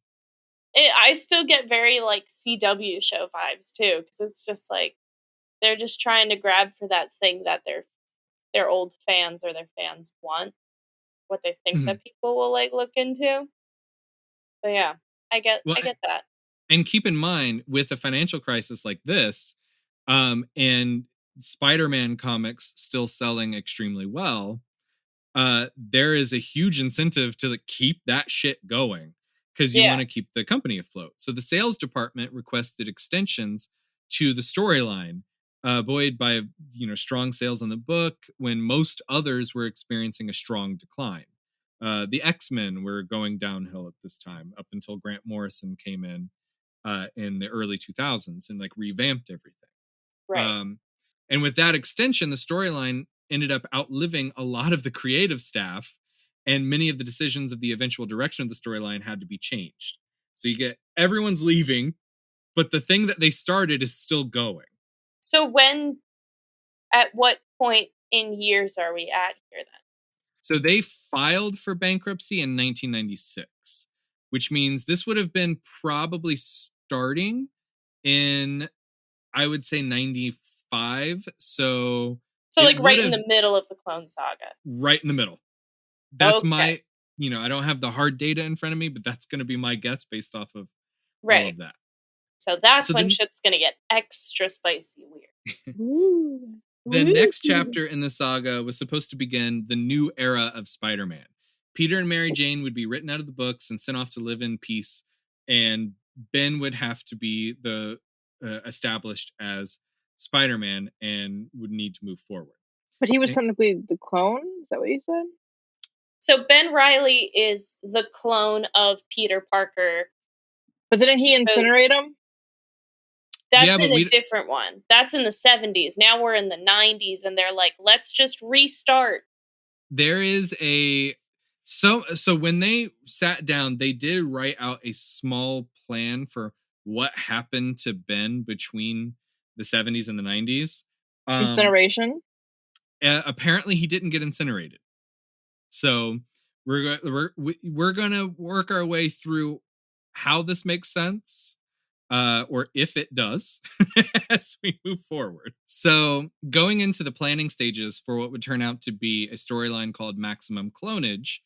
I still get very like CW show vibes too, because it's just like they're just trying to grab for that thing that their old fans or their fans want, what they think that people will like look into. So yeah, I get that. And keep in mind, with a financial crisis like this, and Spider-Man comics still selling extremely well, there is a huge incentive to like, keep that shit going because you want to keep the company afloat. So the sales department requested extensions to the storyline, buoyed by strong sales on the book when most others were experiencing a strong decline. The X-Men were going downhill at this time up until Grant Morrison came in the early 2000s and like revamped everything. Right. And with that extension, the storyline ended up outliving a lot of the creative staff, and many of the decisions of the eventual direction of the storyline had to be changed. So you get everyone's leaving, but the thing that they started is still going. So at what point in years are we at here then? So they filed for bankruptcy in 1996, which means this would have been probably starting in, I would say, 95. So like right in the middle of the Clone Saga. Right in the middle. That's my, I don't have the hard data in front of me, but that's going to be my guess based off of all of that. So that's when shit's going to get extra spicy weird. The next chapter in the saga was supposed to begin the new era of Spider-Man. Peter and Mary Jane would be written out of the books and sent off to live in peace, and Ben would have to be established as Spider-Man and would need to move forward. But he was technically the clone? Is that what you said? So Ben Reilly is the clone of Peter Parker. But didn't he incinerate him? That's in a different one. That's in the 70s. Now we're in the 90s, and they're like, let's just restart. There is so when they sat down, they did write out a small plan for what happened to Ben between the 70s and the 90s. Incineration? Apparently he didn't get incinerated. So we're going to work our way through how this makes sense, or if it does, as we move forward. So going into the planning stages for what would turn out to be a storyline called Maximum Clonage,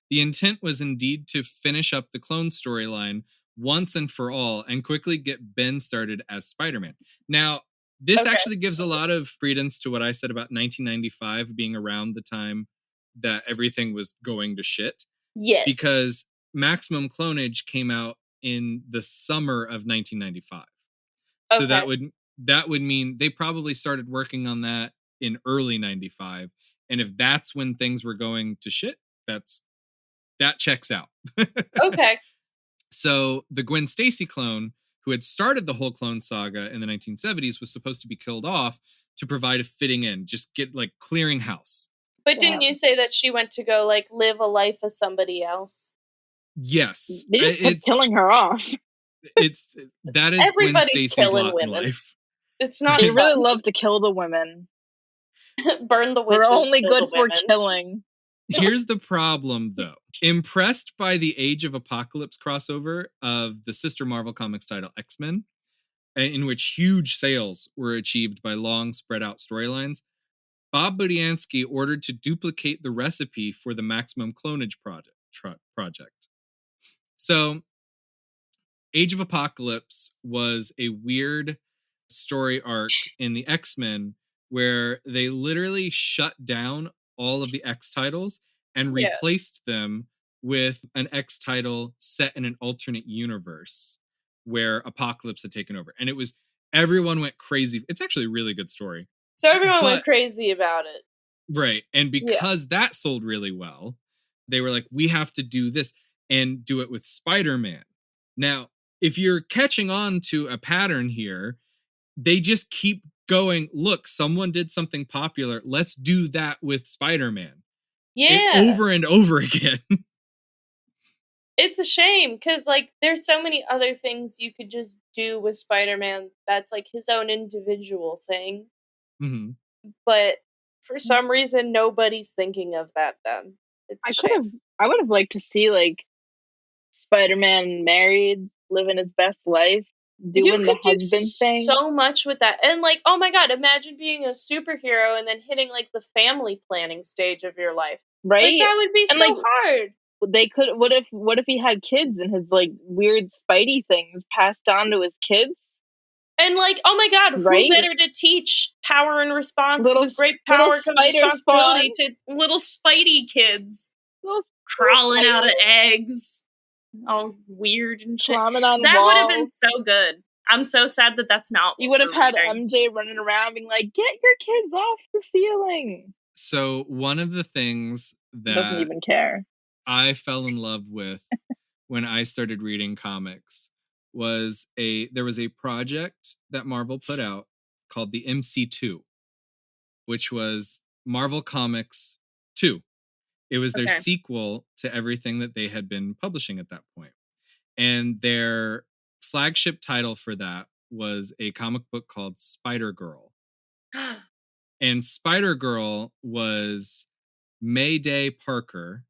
the intent was indeed to finish up the clone storyline once and for all and quickly get Ben started as Spider-Man. Now, this actually gives a lot of credence to what I said about 1995 being around the time that everything was going to shit. Yes. Because Maximum Clonage came out in the summer of 1995. So that would mean they probably started working on that in early 95. And if that's when things were going to shit, that checks out. Okay. So the Gwen Stacy clone, who had started the whole clone saga in the 1970s, was supposed to be killed off to provide a fitting in, just get like clearing house. But didn't you say that she went to go like live a life as somebody else? Yes. They just kept killing her off. That is everybody's Gwen Stacy's killing lot women. in life. It's not. They really love to kill the women. Burn the witches. We're only good for women. killing. Here's the problem, though. Impressed by the Age of Apocalypse crossover of the sister Marvel Comics title X-Men, in which huge sales were achieved by long spread out storylines, Bob Budiansky ordered to duplicate the recipe for the Maximum Clonage project. So, Age of Apocalypse was a weird story arc in the X-Men where they literally shut down all of the X titles and replaced them with an X title set in an alternate universe where Apocalypse had taken over. And everyone went crazy. It's actually a really good story. So everyone went crazy about it. Right. And because that sold really well, they were like, we have to do this and do it with Spider-Man. Now, if you're catching on to a pattern here, they just keep going, look, someone did something popular. Let's do that with Spider-Man. Yeah. Over and over again. It's a shame because, like, there's so many other things you could just do with Spider-Man that's, like, his own individual thing. Mm-hmm. But for some reason, nobody's thinking of that then. I would have liked to see, like, Spider-Man married, living his best life, doing the husband thing. So much with that. And, like, oh my god, imagine being a superhero and then hitting, like, the family planning stage of your life. Right? Like, that would be so hard. They could. What if he had kids and his like weird Spidey things passed on to his kids? And like, oh my god, who better to teach power and with great power comes responsibility to little Spidey kids crawling out of eggs, all weird and shit. That would have been so good. I'm so sad that that's not. You would have had MJ running around being like, "Get your kids off the ceiling." So one of the things that doesn't even care. I fell in love with when I started reading comics there was a project that Marvel put out called the MC2, which was Marvel Comics 2. It was their sequel to everything that they had been publishing at that point. And their flagship title for that was a comic book called Spider-Girl. And Spider-Girl was Mayday Parker,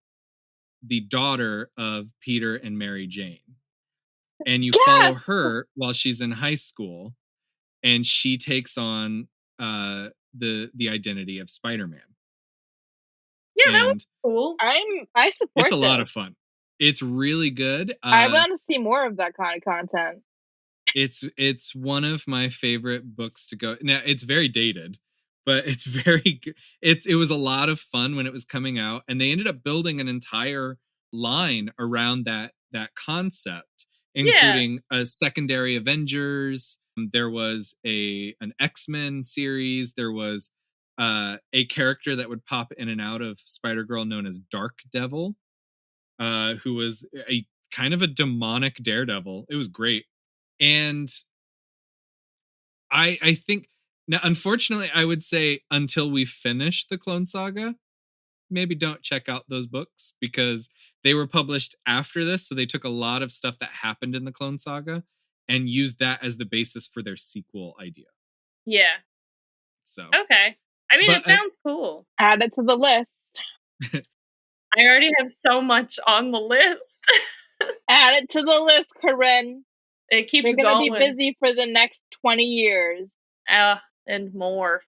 the daughter of Peter and Mary Jane. And you follow her while she's in high school, and she takes on the identity of Spider-Man. Yeah, that was cool. I support It's a lot of fun. It's really good. I want to see more of that kind of content. It's one of my favorite books to go. Now, it's very dated, but it's very good. It was a lot of fun when it was coming out, and they ended up building an entire line around that concept, including a secondary Avengers. There was an X-Men series. There was a character that would pop in and out of Spider-Girl known as Dark Devil, who was a kind of a demonic daredevil. It was great. And I think now, unfortunately, I would say until we finish the Clone Saga, maybe don't check out those books because they were published after this. So they took a lot of stuff that happened in the Clone Saga and used that as the basis for their sequel idea. Yeah. So okay. I mean, it sounds cool. Add it to the list. I already have so much on the list. Add it to the list, Corinne. It keeps You're gonna be busy for the next 20 years. And more.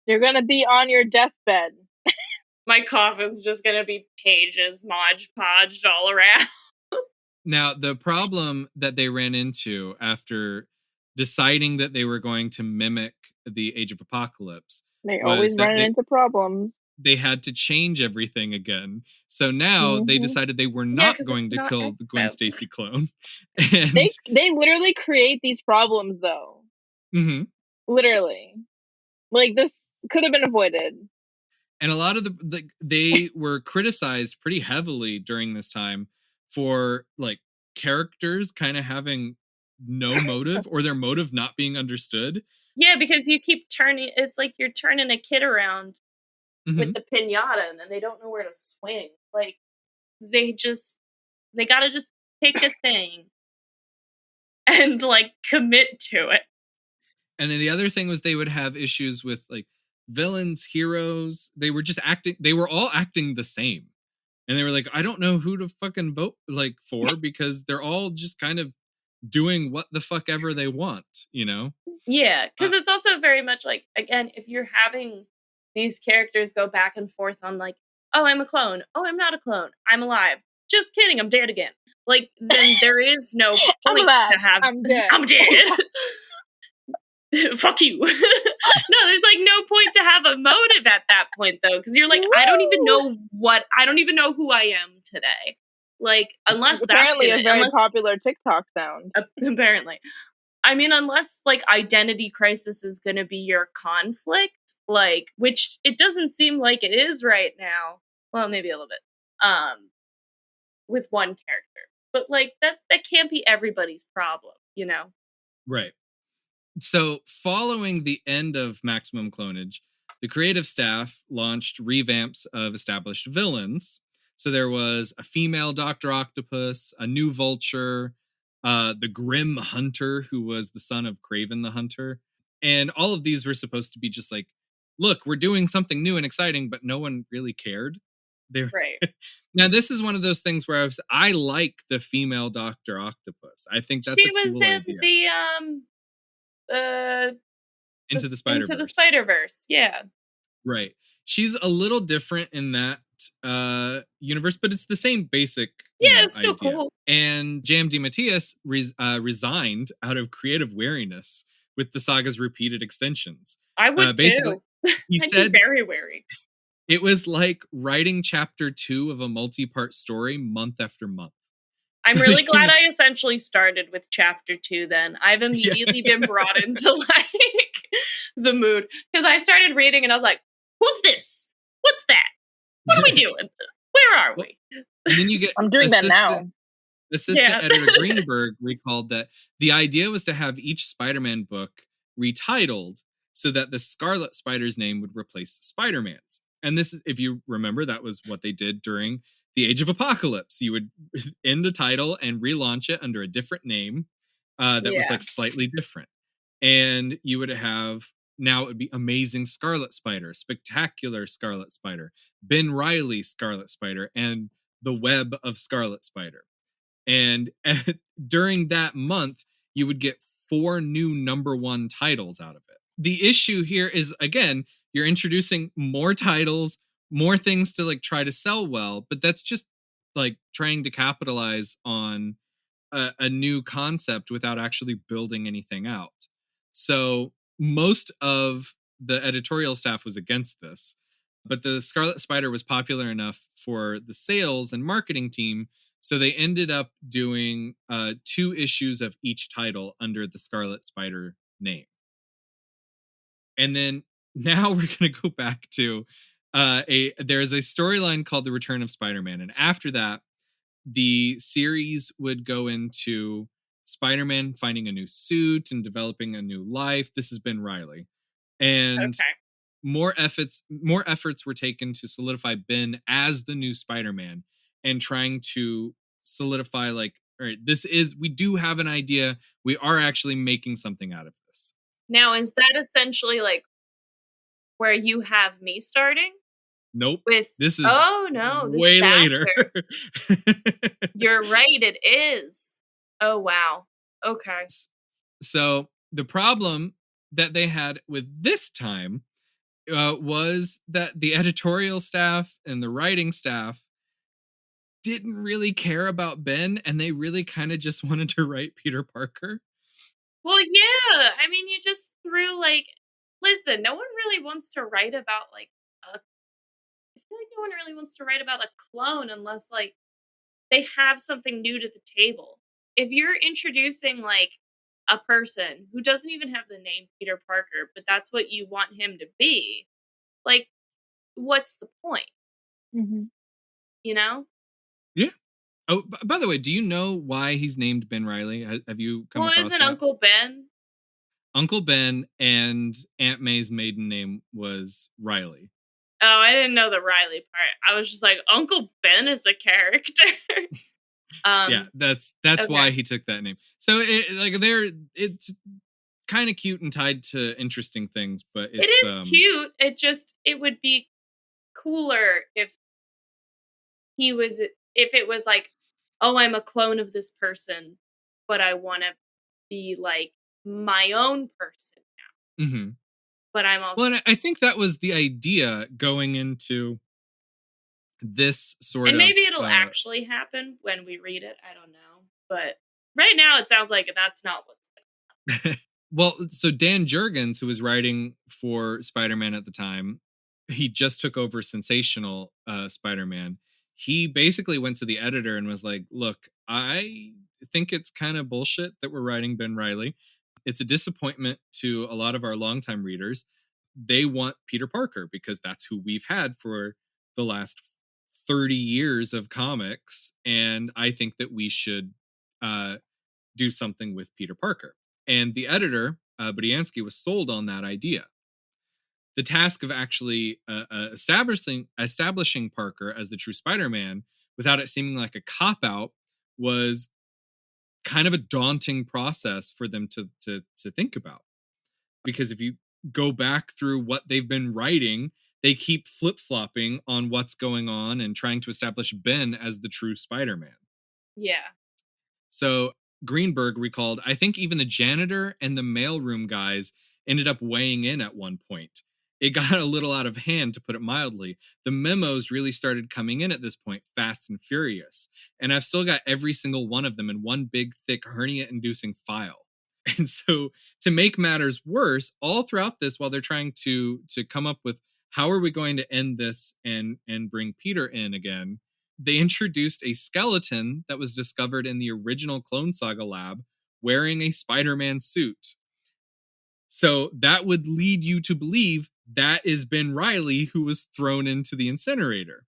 You're gonna be on your deathbed. My coffin's just gonna be pages Mod Podged all around. Now, the problem that they ran into after deciding that they were going to mimic the Age of Apocalypse, they always run into problems. They had to change everything again. So now they decided they were not going to kill the Gwen Stacy clone. And they literally create these problems, though. Mm-hmm. Literally. Like, this could have been avoided. And a lot of they were criticized pretty heavily during this time for like characters kind of having no motive or their motive not being understood. Yeah, because you keep turning, it's like you're turning a kid around with the piñata and then they don't know where to swing. Like, they gotta just pick a thing and like commit to it. And then the other thing was they would have issues with like villains, heroes. They were all acting the same. And they were like, I don't know who to fucking vote like for because they're all just kind of doing what the fuck ever they want, you know? Yeah, because it's also very much like, again, if you're having these characters go back and forth on like, oh, I'm a clone. Oh, I'm not a clone. I'm alive. Just kidding. I'm dead again. Like, then there is no point to have. I'm dead. I'm dead. Fuck you. No, there's like no point to have a motive at that point though, because you're like, I don't even know who I am today. Like, unless apparently that's a very popular TikTok sound. Apparently. I mean, unless like identity crisis is going to be your conflict, like, which it doesn't seem like it is right now. Well, maybe a little bit. With one character. But like that can't be everybody's problem, you know? Right. So, following the end of Maximum Clonage, the creative staff launched revamps of established villains. So there was a female Dr. Octopus, a new Vulture, the Grim Hunter, who was the son of Kraven the Hunter. And all of these were supposed to be just like, look, we're doing something new and exciting, but no one really cared. Right. Now, this is one of those things where I like the female Dr. Octopus. I think that's she was in idea. Into the Spider-Verse. Into the Spider-Verse, yeah. Right. She's a little different in that universe, but it's the same basic it's still idea. Cool. And J.M. DeMatteis resigned out of creative wariness with the saga's repeated extensions. I would basically, too. He said very wary. It was like writing chapter 2 of a multi-part story month after month. I'm really glad I essentially started with chapter 2 then. I've immediately been brought into like the mood. Because I started reading and I was like, who's this? What's that? What are we doing? Where are we? And then you get I'm doing that now. Assistant editor Greenberg recalled that the idea was to have each Spider-Man book retitled so that the Scarlet Spider's name would replace Spider-Man's. And this, if you remember, that was what they did during the Age of Apocalypse. You would end the title and relaunch it under a different name that was like slightly different. And you would have, now it would be Amazing Scarlet Spider, Spectacular Scarlet Spider, Ben Reilly Scarlet Spider, and The Web of Scarlet Spider. And during that month, you would get 4 new #1 titles out of it. The issue here is, again, you're introducing more titles, more things to like try to sell well, but that's just like trying to capitalize on a new concept without actually building anything out. So most of the editorial staff was against this, but the Scarlet Spider was popular enough for the sales and marketing team, so they ended up doing 2 issues of each title under the Scarlet Spider name. And then now we're going to go back to there's a storyline called The Return of Spider-Man. And after that, the series would go into Spider-Man finding a new suit and developing a new life. This has been Riley. And more efforts were taken to solidify Ben as the new Spider-Man and trying to solidify like all right, we do have an idea. We are actually making something out of this. Now, is that essentially like where you have me starting? Nope. This is way later. You're right, it is. Oh, wow. Okay. So the problem that they had with this time was that the editorial staff and the writing staff didn't really care about Ben, and they really kind of just wanted to write Peter Parker. Well, yeah. I mean, you just threw listen, no one really wants to write about I feel like no one really wants to write about a clone unless they have something new to the table. If you're introducing a person who doesn't even have the name Peter Parker, but that's what you want him to be, what's the point? Mm-hmm. You know? Yeah. Oh, by the way, do you know why he's named Ben Reilly? Have you come across isn't that? Uncle Ben? Uncle Ben, and Aunt May's maiden name was Riley. Oh, I didn't know the Riley part. I was just like, Uncle Ben is a character. Yeah, that's okay. Why he took that name. So it's kind of cute and tied to interesting things, but it is cute. It would be cooler if it was like, oh, I'm a clone of this person, but I want to be like my own person now. Mm-hmm. But I'm also... Well, and I think that was the idea going into this sort of... And maybe it'll actually happen when we read it. I don't know. But right now it sounds like that's not what's going to happen. Well, so Dan Jurgens, who was writing for Spider-Man at the time, he just took over Sensational Spider-Man. He basically went to the editor and was like, look, I think it's kind of bullshit that we're writing Ben Reilly. It's a disappointment to a lot of our longtime readers. They want Peter Parker because that's who we've had for the last 30 years of comics. And I think that we should do something with Peter Parker. And the editor, Budiansky, was sold on that idea. The task of actually establishing Parker as the true Spider-Man without it seeming like a cop-out was kind of a daunting process for them to think about. Because if you go back through what they've been writing, they keep flip-flopping on what's going on and trying to establish Ben as the true Spider-Man. Yeah. So Greenberg recalled, I think even the janitor and the mailroom guys ended up weighing in at one point. It got a little out of hand, to put it mildly. The memos really started coming in at this point, fast and furious. And I've still got every single one of them in one big, thick, hernia-inducing file. And so to make matters worse, all throughout this, while they're trying to come up with how are we going to end this and bring Peter in again, they introduced a skeleton that was discovered in the original Clone Saga lab wearing a Spider-Man suit. So that would lead you to believe that is Ben Reilly who was thrown into the incinerator.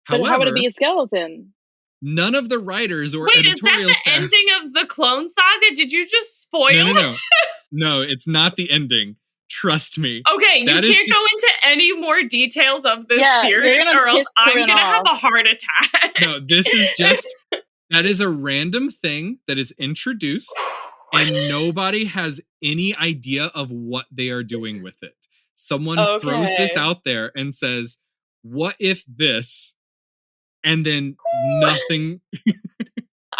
But how would it be a skeleton? None of the writers or editorial staff... Wait, is that the ending of the Clone Saga? Did you just spoil No. No, it's not the ending. Trust me. Okay, you can't go into any more details of this series or else I'm going to have a heart attack. No, this is just... That is a random thing that is introduced and nobody has any idea of what they are doing with it. Someone throws this out there and says, what if this? And then nothing.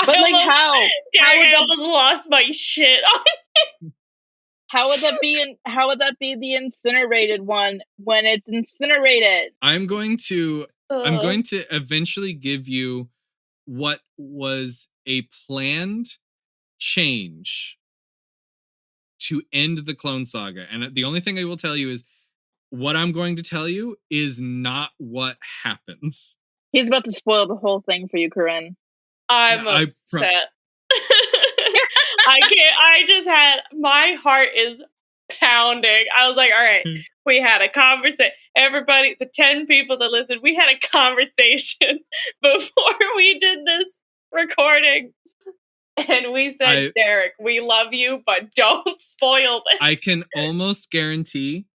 But how? I almost lost my shit. How would that be the incinerated one when it's incinerated? I'm going to eventually give you what was a planned change to end the Clone Saga. And the only thing I will tell you is what I'm going to tell you is not what happens. He's about to spoil the whole thing for you, Corinne. I'm upset. I can't. My heart is pounding. I was like, all right, we had a conversation. Everybody, the 10 people that listened, we had a conversation before we did this recording. And we said, Derek, we love you, but don't spoil this. I can almost guarantee,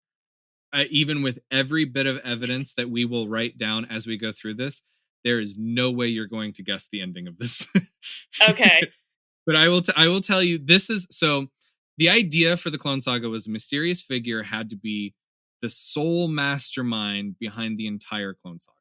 even with every bit of evidence that we will write down as we go through this, there is no way you're going to guess the ending of this. Okay. But I will tell you, this is, so the idea for the Clone Saga was a mysterious figure had to be the sole mastermind behind the entire Clone Saga.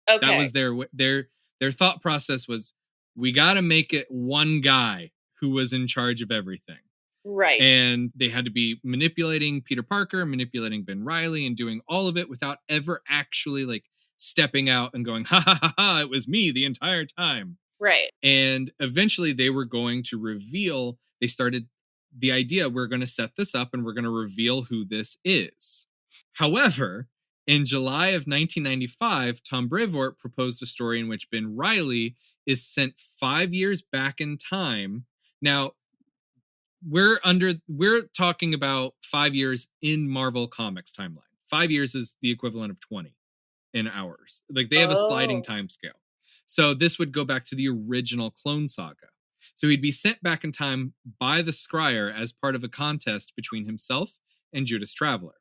Okay. That was their thought process was, we got to make it one guy who was in charge of everything. Right. And they had to be manipulating Peter Parker, manipulating Ben Reilly, and doing all of it without ever actually like stepping out and going, ha ha ha ha, it was me the entire time. Right. And eventually they were going to reveal, they started the idea, we're going to set this up and we're going to reveal who this is. However, in July of 1995, Tom Brevoort proposed a story in which Ben Reilly is sent 5 years back in time. Now, we're talking about 5 years in Marvel Comics timeline. 5 years is the equivalent of 20 in hours. Like, they have a sliding time scale. So this would go back to the original Clone Saga. So he'd be sent back in time by the Scryer as part of a contest between himself and Judas Traveler.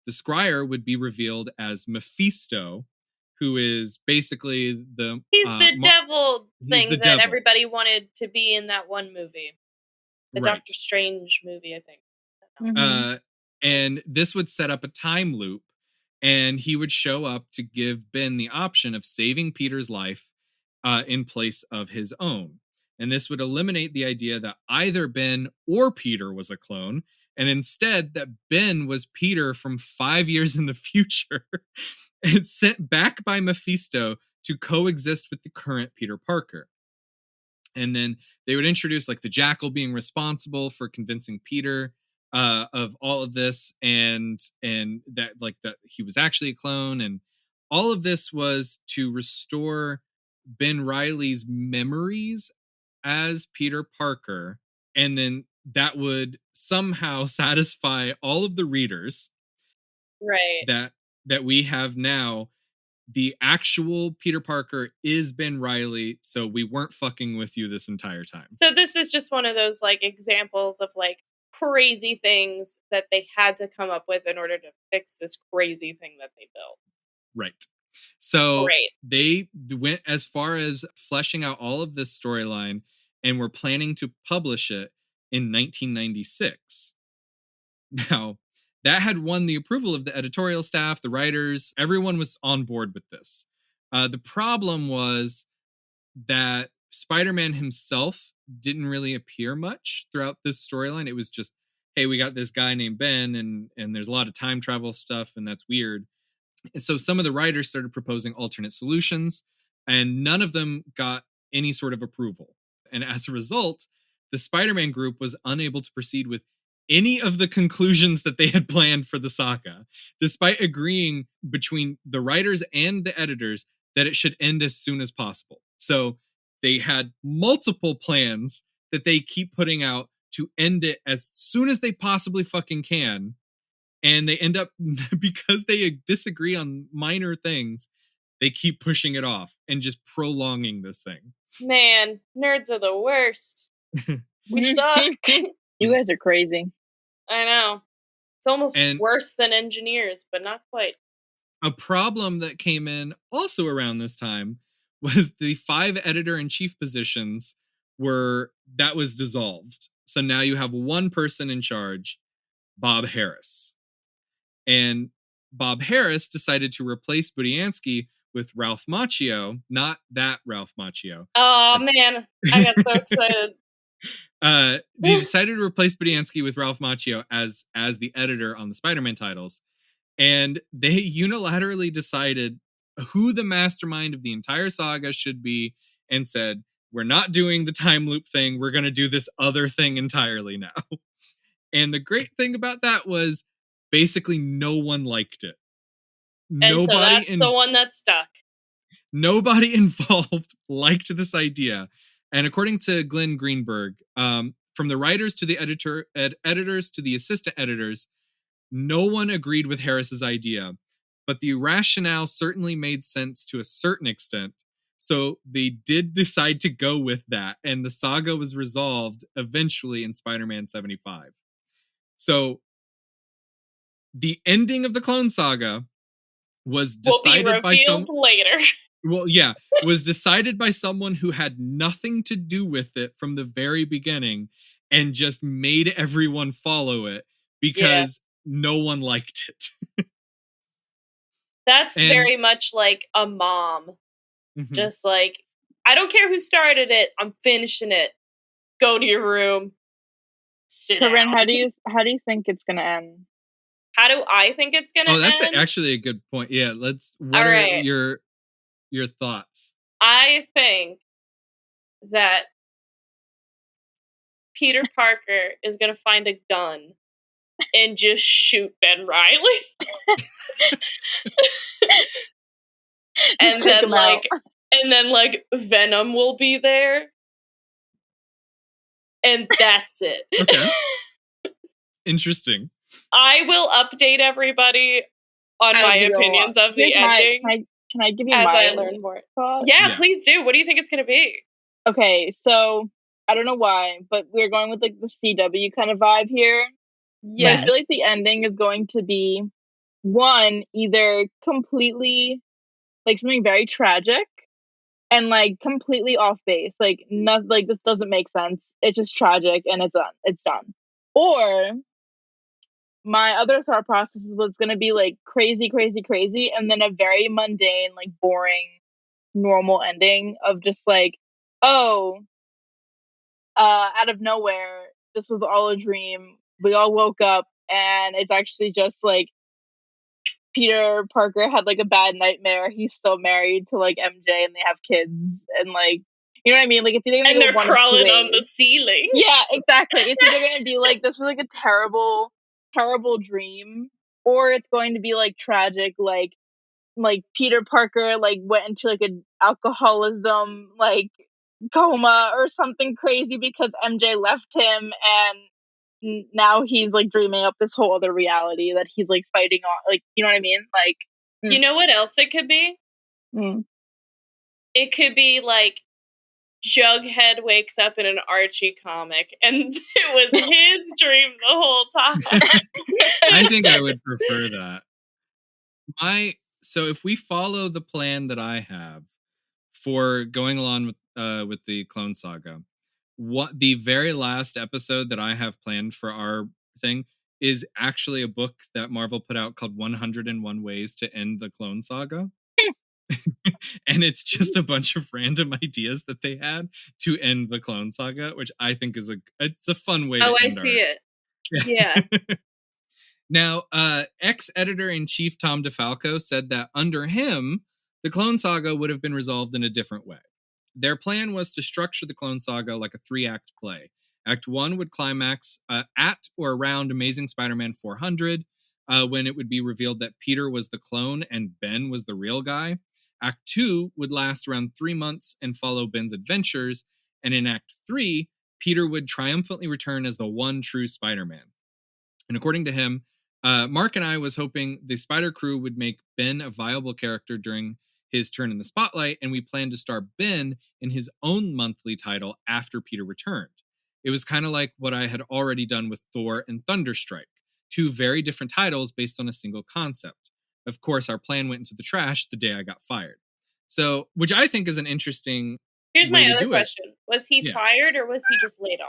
The Scryer would be revealed as Mephisto, who is basically the... He's the devil thing that devil. Everybody wanted to be in that one movie. The Right. Doctor Strange movie, I think. Mm-hmm. And this would set up a time loop, and he would show up to give Ben the option of saving Peter's life in place of his own. And this would eliminate the idea that either Ben or Peter was a clone, and instead that Ben was Peter from 5 years in the future and sent back by Mephisto to coexist with the current Peter Parker. And then they would introduce like the Jackal being responsible for convincing Peter of all of this, and that like that he was actually a clone, and all of this was to restore Ben Reilly's memories as Peter Parker, and then that would somehow satisfy all of the readers, right? That we have now. The actual Peter Parker is Ben Reilly, so we weren't fucking with you this entire time. So this is just one of those like examples of like crazy things that they had to come up with in order to fix this crazy thing that they built. Right. So they went as far as fleshing out all of this storyline and were planning to publish it in 1996. Now, that had won the approval of the editorial staff, the writers, everyone was on board with this. The problem was that Spider-Man himself didn't really appear much throughout this storyline. It was just, hey, we got this guy named Ben, and there's a lot of time travel stuff, and that's weird. And so some of the writers started proposing alternate solutions, and none of them got any sort of approval. And as a result, the Spider-Man group was unable to proceed with any of the conclusions that they had planned for the saga, despite agreeing between the writers and the editors that it should end as soon as possible. So they had multiple plans that they keep putting out to end it as soon as they possibly fucking can. And they end up, because they disagree on minor things, they keep pushing it off and just prolonging this thing. Man, nerds are the worst. We suck. You guys are crazy. I know. It's almost worse than engineers, but not quite. A problem that came in also around this time was the 5 editor-in-chief positions that was dissolved. So now you have one person in charge, Bob Harris. And Bob Harris decided to replace Budiansky with Ralph Macchio, not that Ralph Macchio. Oh, man. I got so excited. He decided to replace Budiansky with Ralph Macchio as the editor on the Spider-Man titles. And they unilaterally decided who the mastermind of the entire saga should be and said, we're not doing the time loop thing. We're going to do this other thing entirely now. And the great thing about that was basically no one liked it. And so that's the one that stuck. Nobody involved liked this idea. And according to Glenn Greenberg, from the writers to the editors to the assistant editors, no one agreed with Harris's idea, but the rationale certainly made sense to a certain extent. So they did decide to go with that, and the saga was resolved eventually in Spider-Man 75. So the ending of the Clone Saga was decided by some later. Well, yeah, was decided by someone who had nothing to do with it from the very beginning and just made everyone follow it because no one liked it. That's very much like a mom. Mm-hmm. Just like, I don't care who started it, I'm finishing it. Go to your room. Sit Corinne, down. how do you think it's gonna end? How do I think it's gonna end? Oh, that's actually a good point. Yeah, what are your thoughts? I think that Peter Parker is gonna find a gun and just shoot Ben Reilly. and then Venom will be there. And that's it. Okay. Interesting. I will update everybody on my opinions of the ending. Can I give you as my I learn more? Yeah, please do. What do you think it's going to be? Okay, so I don't know why, but we're going with like the CW kind of vibe here. Yes. But I feel like the ending is going to be one, either completely like something very tragic and like completely off base. Like not like this doesn't make sense. It's just tragic and it's done. It's done. Or my other thought process was going to be like crazy, crazy, crazy, and then a very mundane, like boring, normal ending of just like, oh, out of nowhere, this was all a dream. We all woke up, and it's actually just like Peter Parker had like a bad nightmare. He's still married to like MJ, and they have kids, and like, you know what I mean? Like, it's either and they're crawling on the ceiling. Yeah, exactly. It's either going to be like this was like a terrible, terrible dream, or it's going to be like tragic, like Peter Parker like went into like an alcoholism like coma or something crazy because MJ left him, and now he's like dreaming up this whole other reality that he's like fighting on. Like, you know what I mean? Like, you know what else it could be? It could be like Jughead wakes up in an Archie comic and it was his dream the whole time. I think I would prefer that. So if we follow the plan that I have for going along with the Clone Saga, what the very last episode that I have planned for our thing is actually a book that Marvel put out called 101 Ways to End the Clone Saga. And it's just a bunch of random ideas that they had to end the Clone Saga, which I think is it's a fun way to end I see it. Yeah. Now, ex-editor-in-chief Tom DeFalco said that under him, the Clone Saga would have been resolved in a different way. Their plan was to structure the Clone Saga like a 3-act play. Act 1 would climax at or around Amazing Spider-Man 400, when it would be revealed that Peter was the clone and Ben was the real guy. Act 2 would last around 3 months and follow Ben's adventures. And in Act 3, Peter would triumphantly return as the one true Spider-Man. And according to him, Mark and I was hoping the Spider Crew would make Ben a viable character during his turn in the spotlight, and we planned to star Ben in his own monthly title after Peter returned. It was kind of like what I had already done with Thor and Thunderstrike, 2 very different titles based on a single concept. Of course, our plan went into the trash the day I got fired. So, which I think is an interesting Here's my other question. Was he fired or was he just laid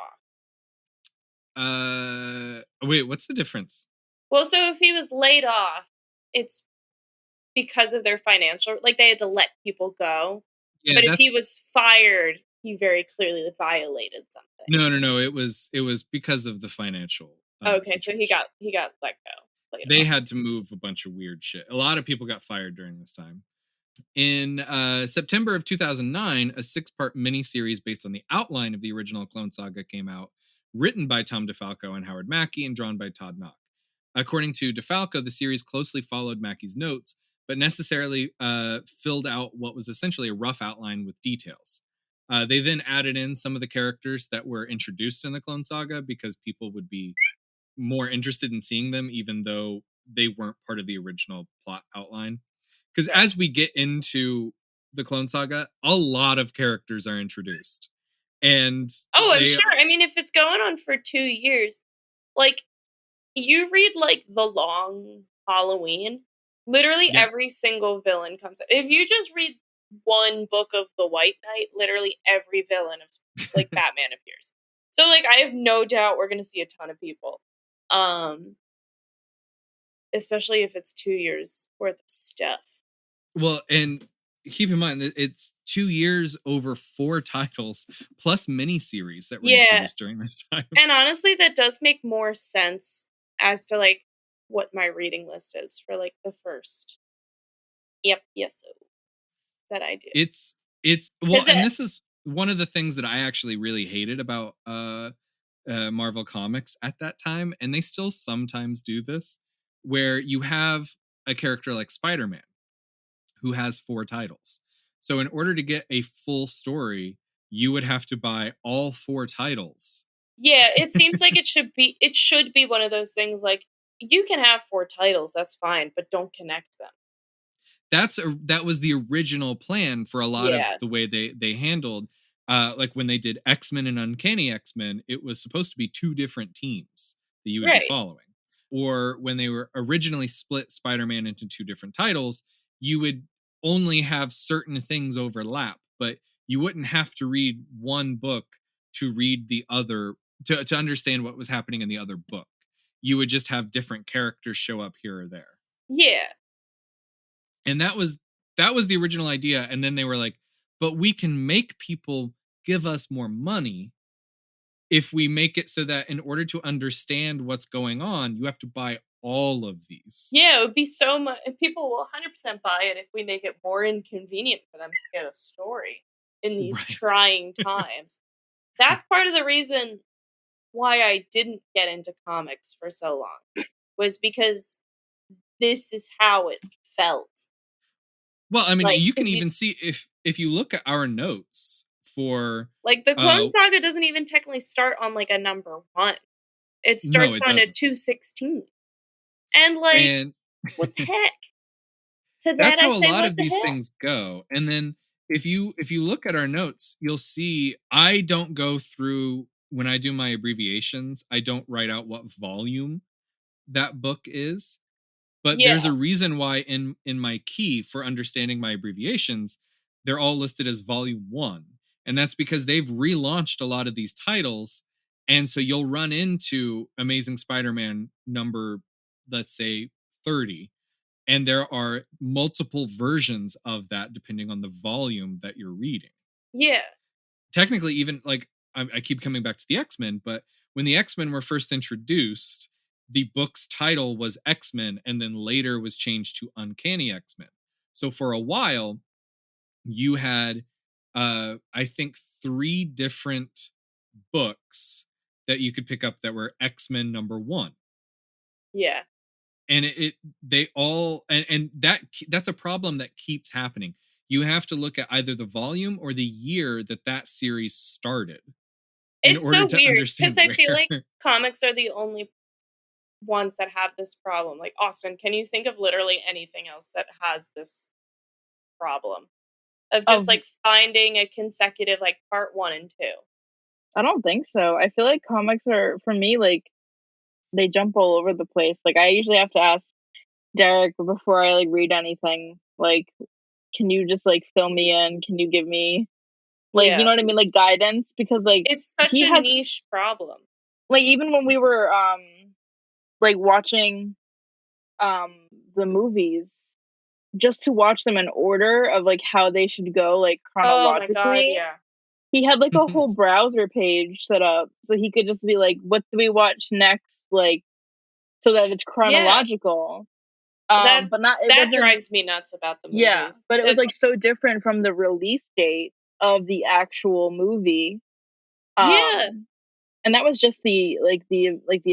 off? Wait, what's the difference? Well, so if he was laid off, it's because of their financial, like they had to let people go. Yeah, but if he was fired, he very clearly violated something. No. It was because of the financial. Okay, situation. So he got let go. They had to move a bunch of weird shit. A lot of people got fired during this time. In September of 2009, a 6-part miniseries based on the outline of the original Clone Saga came out, written by Tom DeFalco and Howard Mackie and drawn by Todd Knock. According to DeFalco, the series closely followed Mackie's notes, but necessarily filled out what was essentially a rough outline with details. They then added in some of the characters that were introduced in the Clone Saga because people would be more interested in seeing them, even though they weren't part of the original plot outline. Because as we get into the Clone Saga, a lot of characters are introduced. And I'm sure. I mean, if it's going on for 2 years, like, you read, like, The Long Halloween, literally every single villain comes up. If you just read one book of the White Knight, literally every villain of like Batman appears. So like I have no doubt we're gonna see a ton of people. Especially if it's 2 years worth of stuff. Well, and keep in mind that it's 2 years over 4 titles plus miniseries that were introduced during this time. And honestly, that does make more sense as to like what my reading list is for like the first. So that I do. It's well, and this is one of the things that I actually really hated about Marvel Comics at that time, and they still sometimes do this, where you have a character like Spider-Man who has 4 titles. So in order to get a full story, you would have to buy all 4 titles. Yeah, it seems like it should be one of those things like you can have 4 titles, that's fine, but don't connect them. That was the original plan for a lot of the way they handled like when they did X-Men and Uncanny X-Men, it was supposed to be 2 different teams that you would be following. Or when they were originally split Spider-Man into 2 different titles, you would only have certain things overlap, but you wouldn't have to read one book to read the other to understand what was happening in the other book. You would just have different characters show up here or there. Yeah. And that was the original idea. And then they were like, but we can make people give us more money if we make it so that in order to understand what's going on, you have to buy all of these. Yeah, it would be so much. People will 100% buy it if we make it more inconvenient for them to get a story in these trying times. That's part of the reason why I didn't get into comics for so long, was because this is how it felt. Well, I mean, like, you can even see if you look at our notes for like the Clone Saga doesn't even technically start on like a number 1. It starts on a 216. And like what the heck? To that that's how I say, a lot of these things go. And then if you look at our notes, you'll see I don't go through when I do my abbreviations, I don't write out what volume that book is. But there's a reason why in my key for understanding my abbreviations, they're all listed as volume 1. And that's because they've relaunched a lot of these titles. And so you'll run into Amazing Spider-Man number, let's say, 30. And there are multiple versions of that depending on the volume that you're reading. Yeah. Technically, even like I keep coming back to the X-Men, but when the X-Men were first introduced, the book's title was X-Men and then later was changed to Uncanny X-Men. So for a while, you had, I think, 3 different books that you could pick up that were X-Men number 1. Yeah. And they all, and that's a problem that keeps happening. You have to look at either the volume or the year that series started. It's so weird because I feel like comics are the only ones that have this problem. Like, Austin, can you think of literally anything else that has this problem of just like finding a consecutive like part 1 and 2? I don't think so. I feel like comics are, for me, like they jump all over the place. Like I usually have to ask Derek before I like read anything, like, can you just like fill me in? Can you give me like, you know what I mean? Like guidance, because like it's such a niche problem. Like even when we were like watching the movies, just to watch them in order of like how they should go, like chronologically. Oh my God, yeah. He had like a whole browser page set up so he could just be like, what do we watch next? Like, so that it's chronological. That, but not, that drives me nuts about the movies. Yeah, but it was like so different from the release date of the actual movie. And that was just the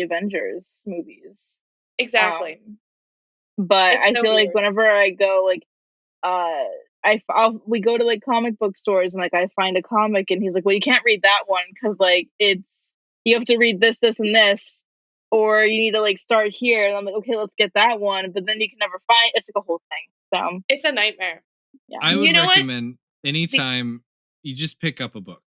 Avengers movies. Exactly. But I feel like whenever I go like we go to like comic book stores and like I find a comic and he's like, well, you can't read that one because like you have to read this, and this, or you need to like start here. And I'm like, okay, let's get that one, but then you can never find. It's like a whole thing. So it's a nightmare. Yeah. I would recommend anytime you just pick up a book,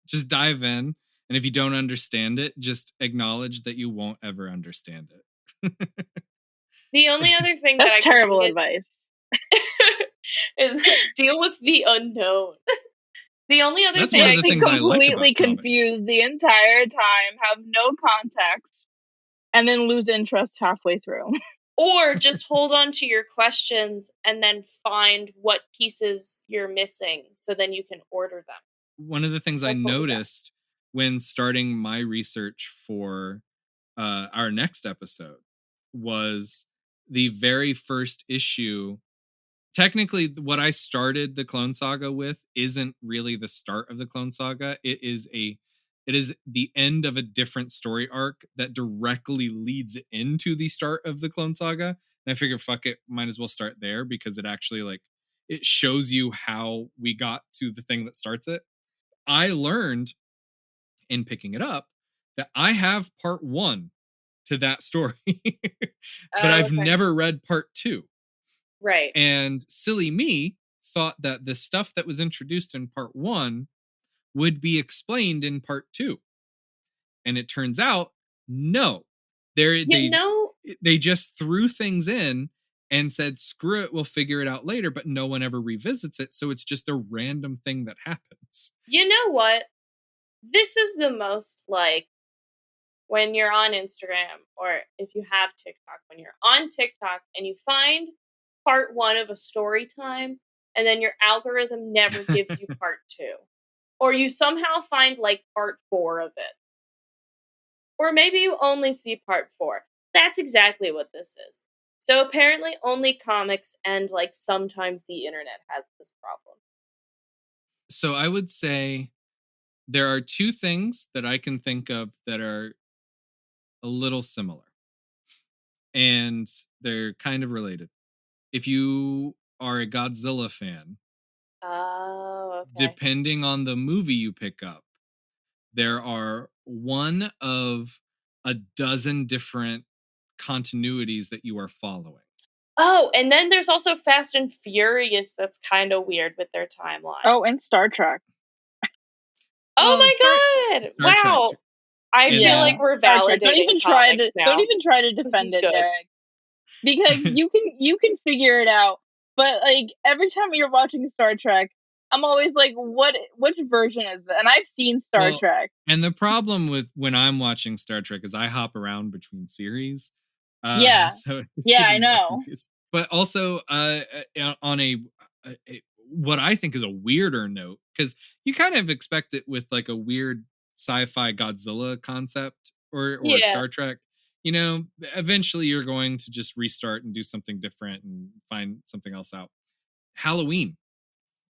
just dive in, and if you don't understand it, just acknowledge that you won't ever understand it. The only other thing that's terrible advice. is deal with the unknown. The only other That's thing one of the things I like about completely confused the entire time, have no context, and then lose interest halfway through. Or just hold on to your questions and then find what pieces you're missing so then you can order them. One of the things I noticed when starting my research for our next episode was the very first issue. Technically, what I started the Clone Saga with isn't really the start of the Clone Saga. It is the end of a different story arc that directly leads into the start of the Clone Saga. And I figured, fuck it, might as well start there because it actually it shows you how we got to the thing that starts it. I learned in picking it up that I have part 1 to that story, but I've never read part 2. Right. And silly me thought that the stuff that was introduced in part 1 would be explained in part 2. And it turns out, no. They just threw things in and said, screw it, we'll figure it out later, but no one ever revisits it. So it's just a random thing that happens. You know what? This is the most when you're on Instagram, or if you have TikTok, when you're on TikTok and you find part 1 of a story time, and then your algorithm never gives you part 2. Or you somehow find part 4 of it. Or maybe you only see part 4. That's exactly what this is. So apparently only comics and sometimes the internet has this problem. So I would say there are 2 things that I can think of that are a little similar. And they're kind of related. If you are a Godzilla fan, okay. Depending on the movie you pick up, there are one of a dozen different continuities that you are following. Oh, and then there's also Fast and Furious that's kind of weird with their timeline. Oh, and Star Trek. Oh my god! Wow. Trek. I feel like we're validating don't even try to defend it, good. Derek. Because you can figure it out. But every time you're watching Star Trek, I'm always like, which version is it? And I've seen Star Trek. And the problem with when I'm watching Star Trek is I hop around between series. So I know. But also on a what I think is a weirder note, because you kind of expect it with a weird sci-fi Godzilla concept or Star Trek. Eventually you're going to just restart and do something different and find something else out. Halloween,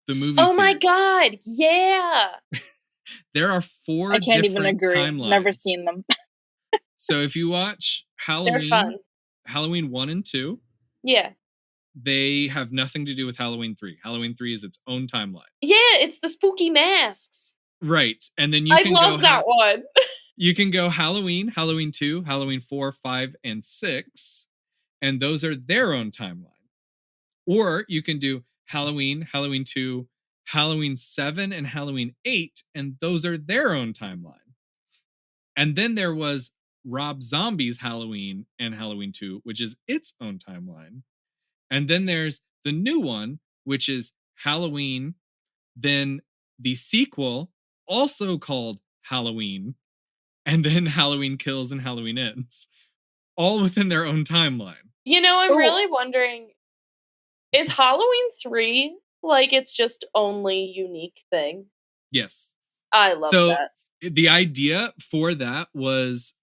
the movie series. My god, yeah. There are 4 I can't different even agree. timelines. Never seen them. So if you watch Halloween, they're fun. Halloween 1 and 2, they have nothing to do with Halloween 3. Halloween 3 is its own timeline. Yeah, it's the spooky masks. Right. And then I love that one. You can go Halloween, Halloween 2, Halloween 4, 5, and 6. And those are their own timeline. Or you can do Halloween, Halloween 2, Halloween 7, and Halloween 8. And those are their own timeline. And then there was Rob Zombie's Halloween and Halloween 2, which is its own timeline. And then there's the new one, which is Halloween, then the sequel, also called Halloween, and then Halloween Kills and Halloween Ends, all within their own timeline. I'm really wondering, is Halloween 3 its just only unique thing? Yes. I love that. The idea for that was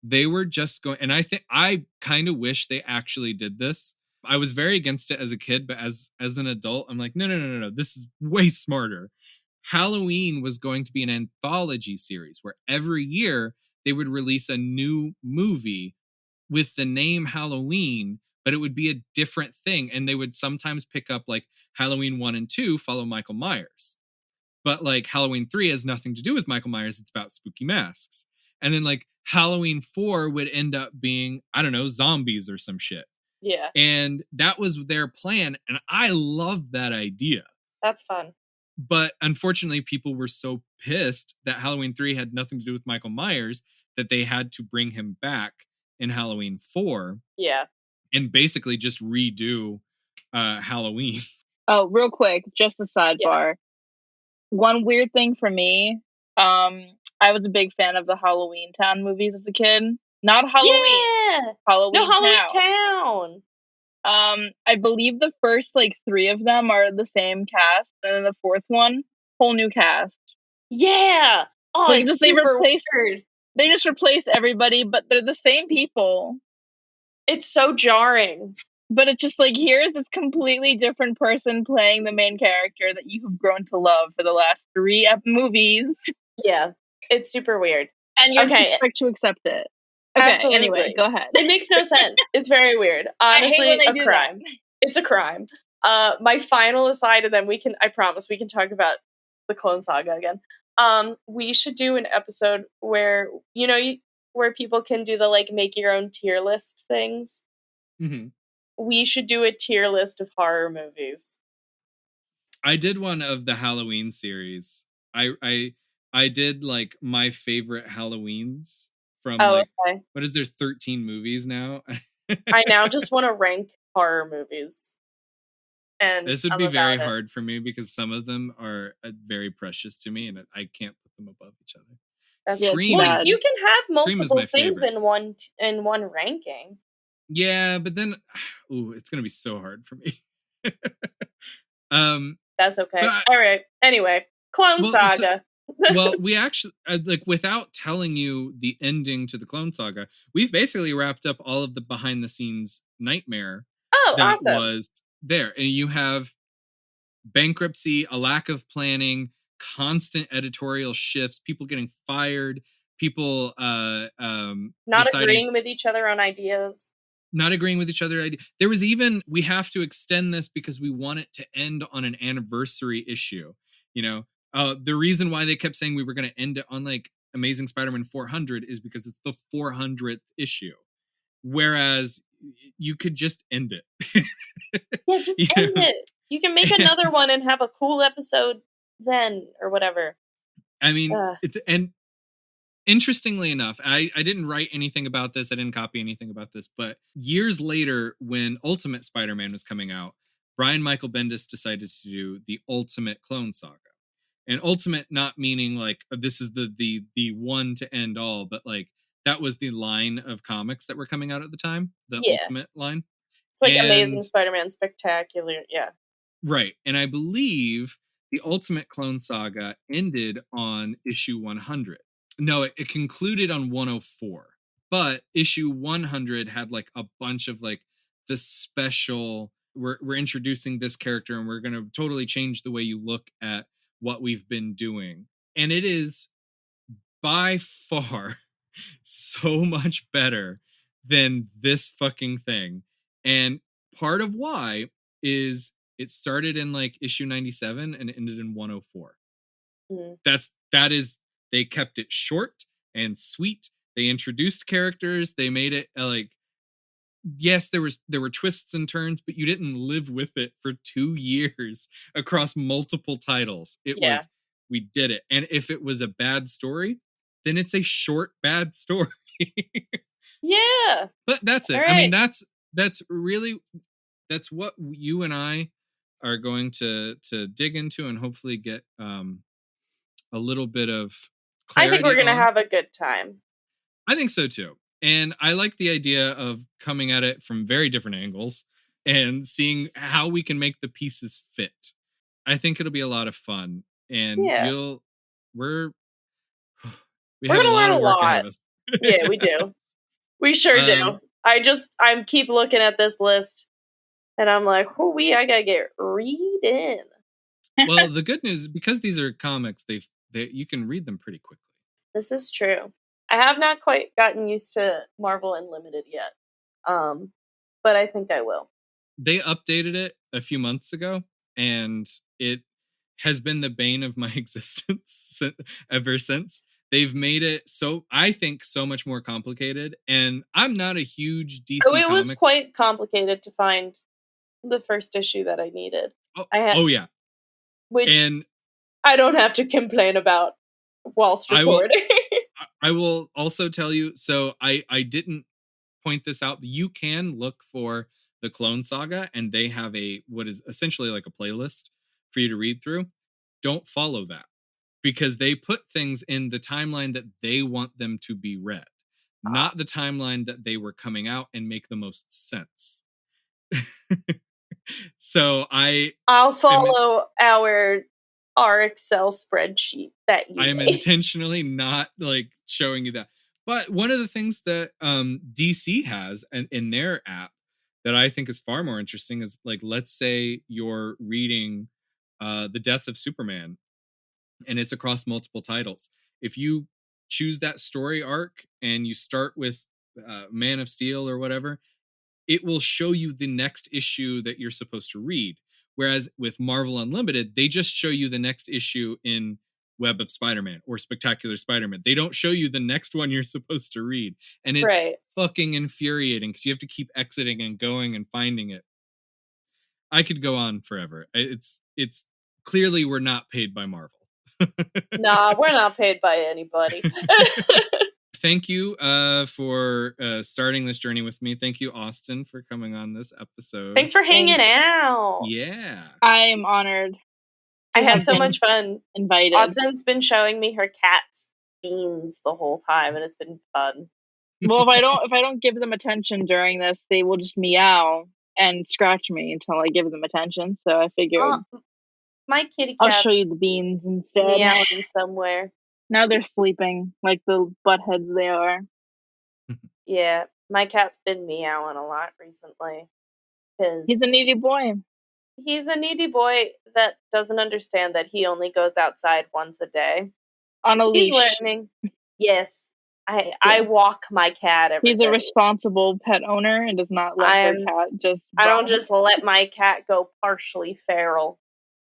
they were just going, and I kind of wish they actually did this. I was very against it as a kid, but as an adult, I'm like, no. This is way smarter. Halloween was going to be an anthology series where every year they would release a new movie with the name Halloween, but it would be a different thing. And they would sometimes pick up Halloween 1 and 2, follow Michael Myers. But Halloween 3 has nothing to do with Michael Myers. It's about spooky masks. And then Halloween 4 would end up being, I don't know, zombies or some shit. Yeah. And that was their plan. And I love that idea. That's fun. But unfortunately, people were so pissed that Halloween 3 had nothing to do with Michael Myers that they had to bring him back in Halloween 4. Yeah. And basically just redo Halloween. Oh, real quick, just a sidebar. Yeah. One weird thing for me, I was a big fan of the Halloween Town movies as a kid. Not Halloween. Halloween Town. I believe the first 3 of them are the same cast, and then the fourth one, whole new cast. Yeah. Oh, it's super weird. They just replace everybody, but they're the same people. It's so jarring. But it's just here's this completely different person playing the main character that you have grown to love for the last 3 movies. Yeah, it's super weird. And you just expect to accept it. Okay, absolutely. Anyway, go ahead. It makes no sense. It's very weird. Honestly, I hate when they do crime. That. It's a crime. My final aside, and then I promise we can talk about the Clone Saga again. We should do an episode where, where people can do the make your own tier list things. Mm-hmm. We should do a tier list of horror movies. I did one of the Halloween series. I did my favorite Halloweens from okay. What is there 13 movies now? I now just want to rank horror movies. And this would be very hard for me because some of them are very precious to me and I can't put them above each other. Scream. Well, you can have multiple things in one ranking. Yeah, but then it's gonna be so hard for me. That's okay. All right. Anyway, Clone Saga. Well, we actually without telling you the ending to the Clone Saga, we've basically wrapped up all of the behind the scenes nightmare that awesome. was there. And you have bankruptcy, a lack of planning, constant editorial shifts, people getting fired, people not agreeing with each other on ideas. Not agreeing with each other. There was even, we have to extend this because we want it to end on an anniversary issue. The reason why they kept saying we were going to end it on Amazing Spider-Man 400 is because it's the 400th issue. Whereas you could just end it. Yeah, just end it. You can make another one and have a cool episode then or whatever. I mean, and interestingly enough, I didn't write anything about this. I didn't copy anything about this. But years later, when Ultimate Spider-Man was coming out, Brian Michael Bendis decided to do the Ultimate Clone Saga. And Ultimate not meaning this is the one to end all, but that was the line of comics that were coming out at the time, the Ultimate line. It's Amazing Spider-Man Spectacular, yeah. Right. And I believe the Ultimate Clone Saga ended on issue 100. No, it concluded on 104. But issue 100 had a bunch of the special, we're introducing this character and we're going to totally change the way you look at what we've been doing. And it is by far so much better than this fucking thing. And part of why is it started in issue 97 and ended in 104. Mm. They kept it short and sweet. They introduced characters. They made it yes, there were twists and turns, but you didn't live with it for 2 years across multiple titles. It was, we did it. And if it was a bad story, then it's a short, bad story. Yeah. But that's it. Right. I mean, that's really, that's what you and I are going to dig into and hopefully get a little bit of clarity. I think we're going to have a good time. I think so too. And I like the idea of coming at it from very different angles and seeing how we can make the pieces fit. I think it'll be a lot of fun. And we're going to learn a lot. Yeah, we do. We sure do. I keep looking at this list and I'm like, I gotta get reading. Well, the good news is because these are comics, you can read them pretty quickly. This is true. I have not quite gotten used to Marvel Unlimited yet, but I think I will. They updated it a few months ago, and it has been the bane of my existence ever since. They've made it I think, so much more complicated, and I'm not a huge DC comics. Was quite complicated to find the first issue that I needed. Yeah. Which I don't have to complain about whilst recording. I will also tell you, so I didn't point this out, but you can look for the Clone Saga, and they have what is essentially like a playlist for you to read through. Don't follow that, because they put things in the timeline that they want them to be read, not the timeline that they were coming out and make the most sense. So I'll follow our Excel spreadsheet that you I am made. intentionally not like showing you that. But one of the things that DC has in their app that I think is far more interesting is, like, let's say you're reading The Death of Superman and it's across multiple titles. If you choose that story arc and you start with Man of Steel or whatever, it will show you the next issue that you're supposed to read. Whereas with Marvel Unlimited, they just show you the next issue in Web of Spider-Man or Spectacular Spider-Man. They don't show you the next one you're supposed to read. And it's fucking infuriating because you have to keep exiting and going and finding it. I could go on forever. It's clearly we're not paid by Marvel. Nah, we're not paid by anybody. Thank you for starting this journey with me. Thank you, Austin, for coming on this episode. Thanks for hanging out. Yeah. I am honored. I had so much fun. Invited. Austin's been showing me her cat's beans the whole time, and it's been fun. Well, if I don't give them attention during this, they will just meow and scratch me until I give them attention. So I figured my kitty cat. I'll show you the beans instead. Meowing somewhere. Now they're sleeping like the buttheads they are. Yeah, my cat's been meowing a lot recently. He's a needy boy. He's a needy boy that doesn't understand that he only goes outside once a day. On a leash. He's learning. Yes. I walk my cat every day. He's a responsible pet owner and does not let their cat just I don't just let my cat go partially feral.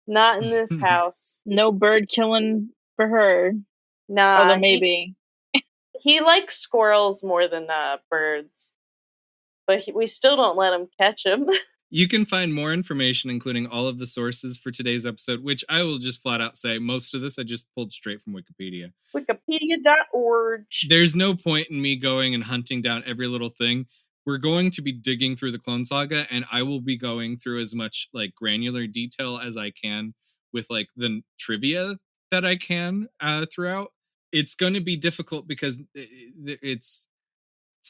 Not in this house. No bird killing for her. Nah. Although maybe. He likes squirrels more than birds. But we still don't let him catch them. You can find more information, including all of the sources for today's episode, which I will just flat out say, most of this I just pulled straight from Wikipedia. Wikipedia.org. There's no point in me going and hunting down every little thing. We're going to be digging through the Clone Saga, and I will be going through as much like granular detail as I can with like the trivia that I can throughout. It's going to be difficult because it's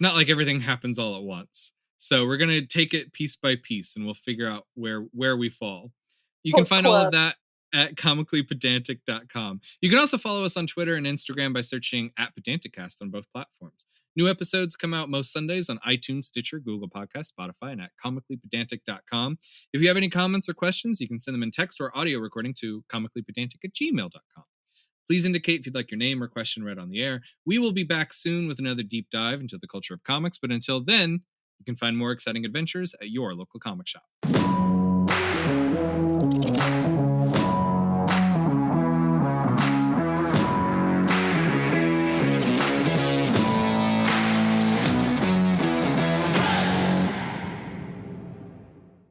not like everything happens all at once. So we're going to take it piece by piece and we'll figure out where we fall. You can find all of that at comicallypedantic.com. You can also follow us on Twitter and Instagram by searching @pedanticast on both platforms. New episodes come out most Sundays on iTunes, Stitcher, Google Podcasts, Spotify, and at comicallypedantic.com. If you have any comments or questions, you can send them in text or audio recording to comicallypedantic@gmail.com. Please indicate if you'd like your name or question read on the air. We will be back soon with another deep dive into the culture of comics, but until then, you can find more exciting adventures at your local comic shop.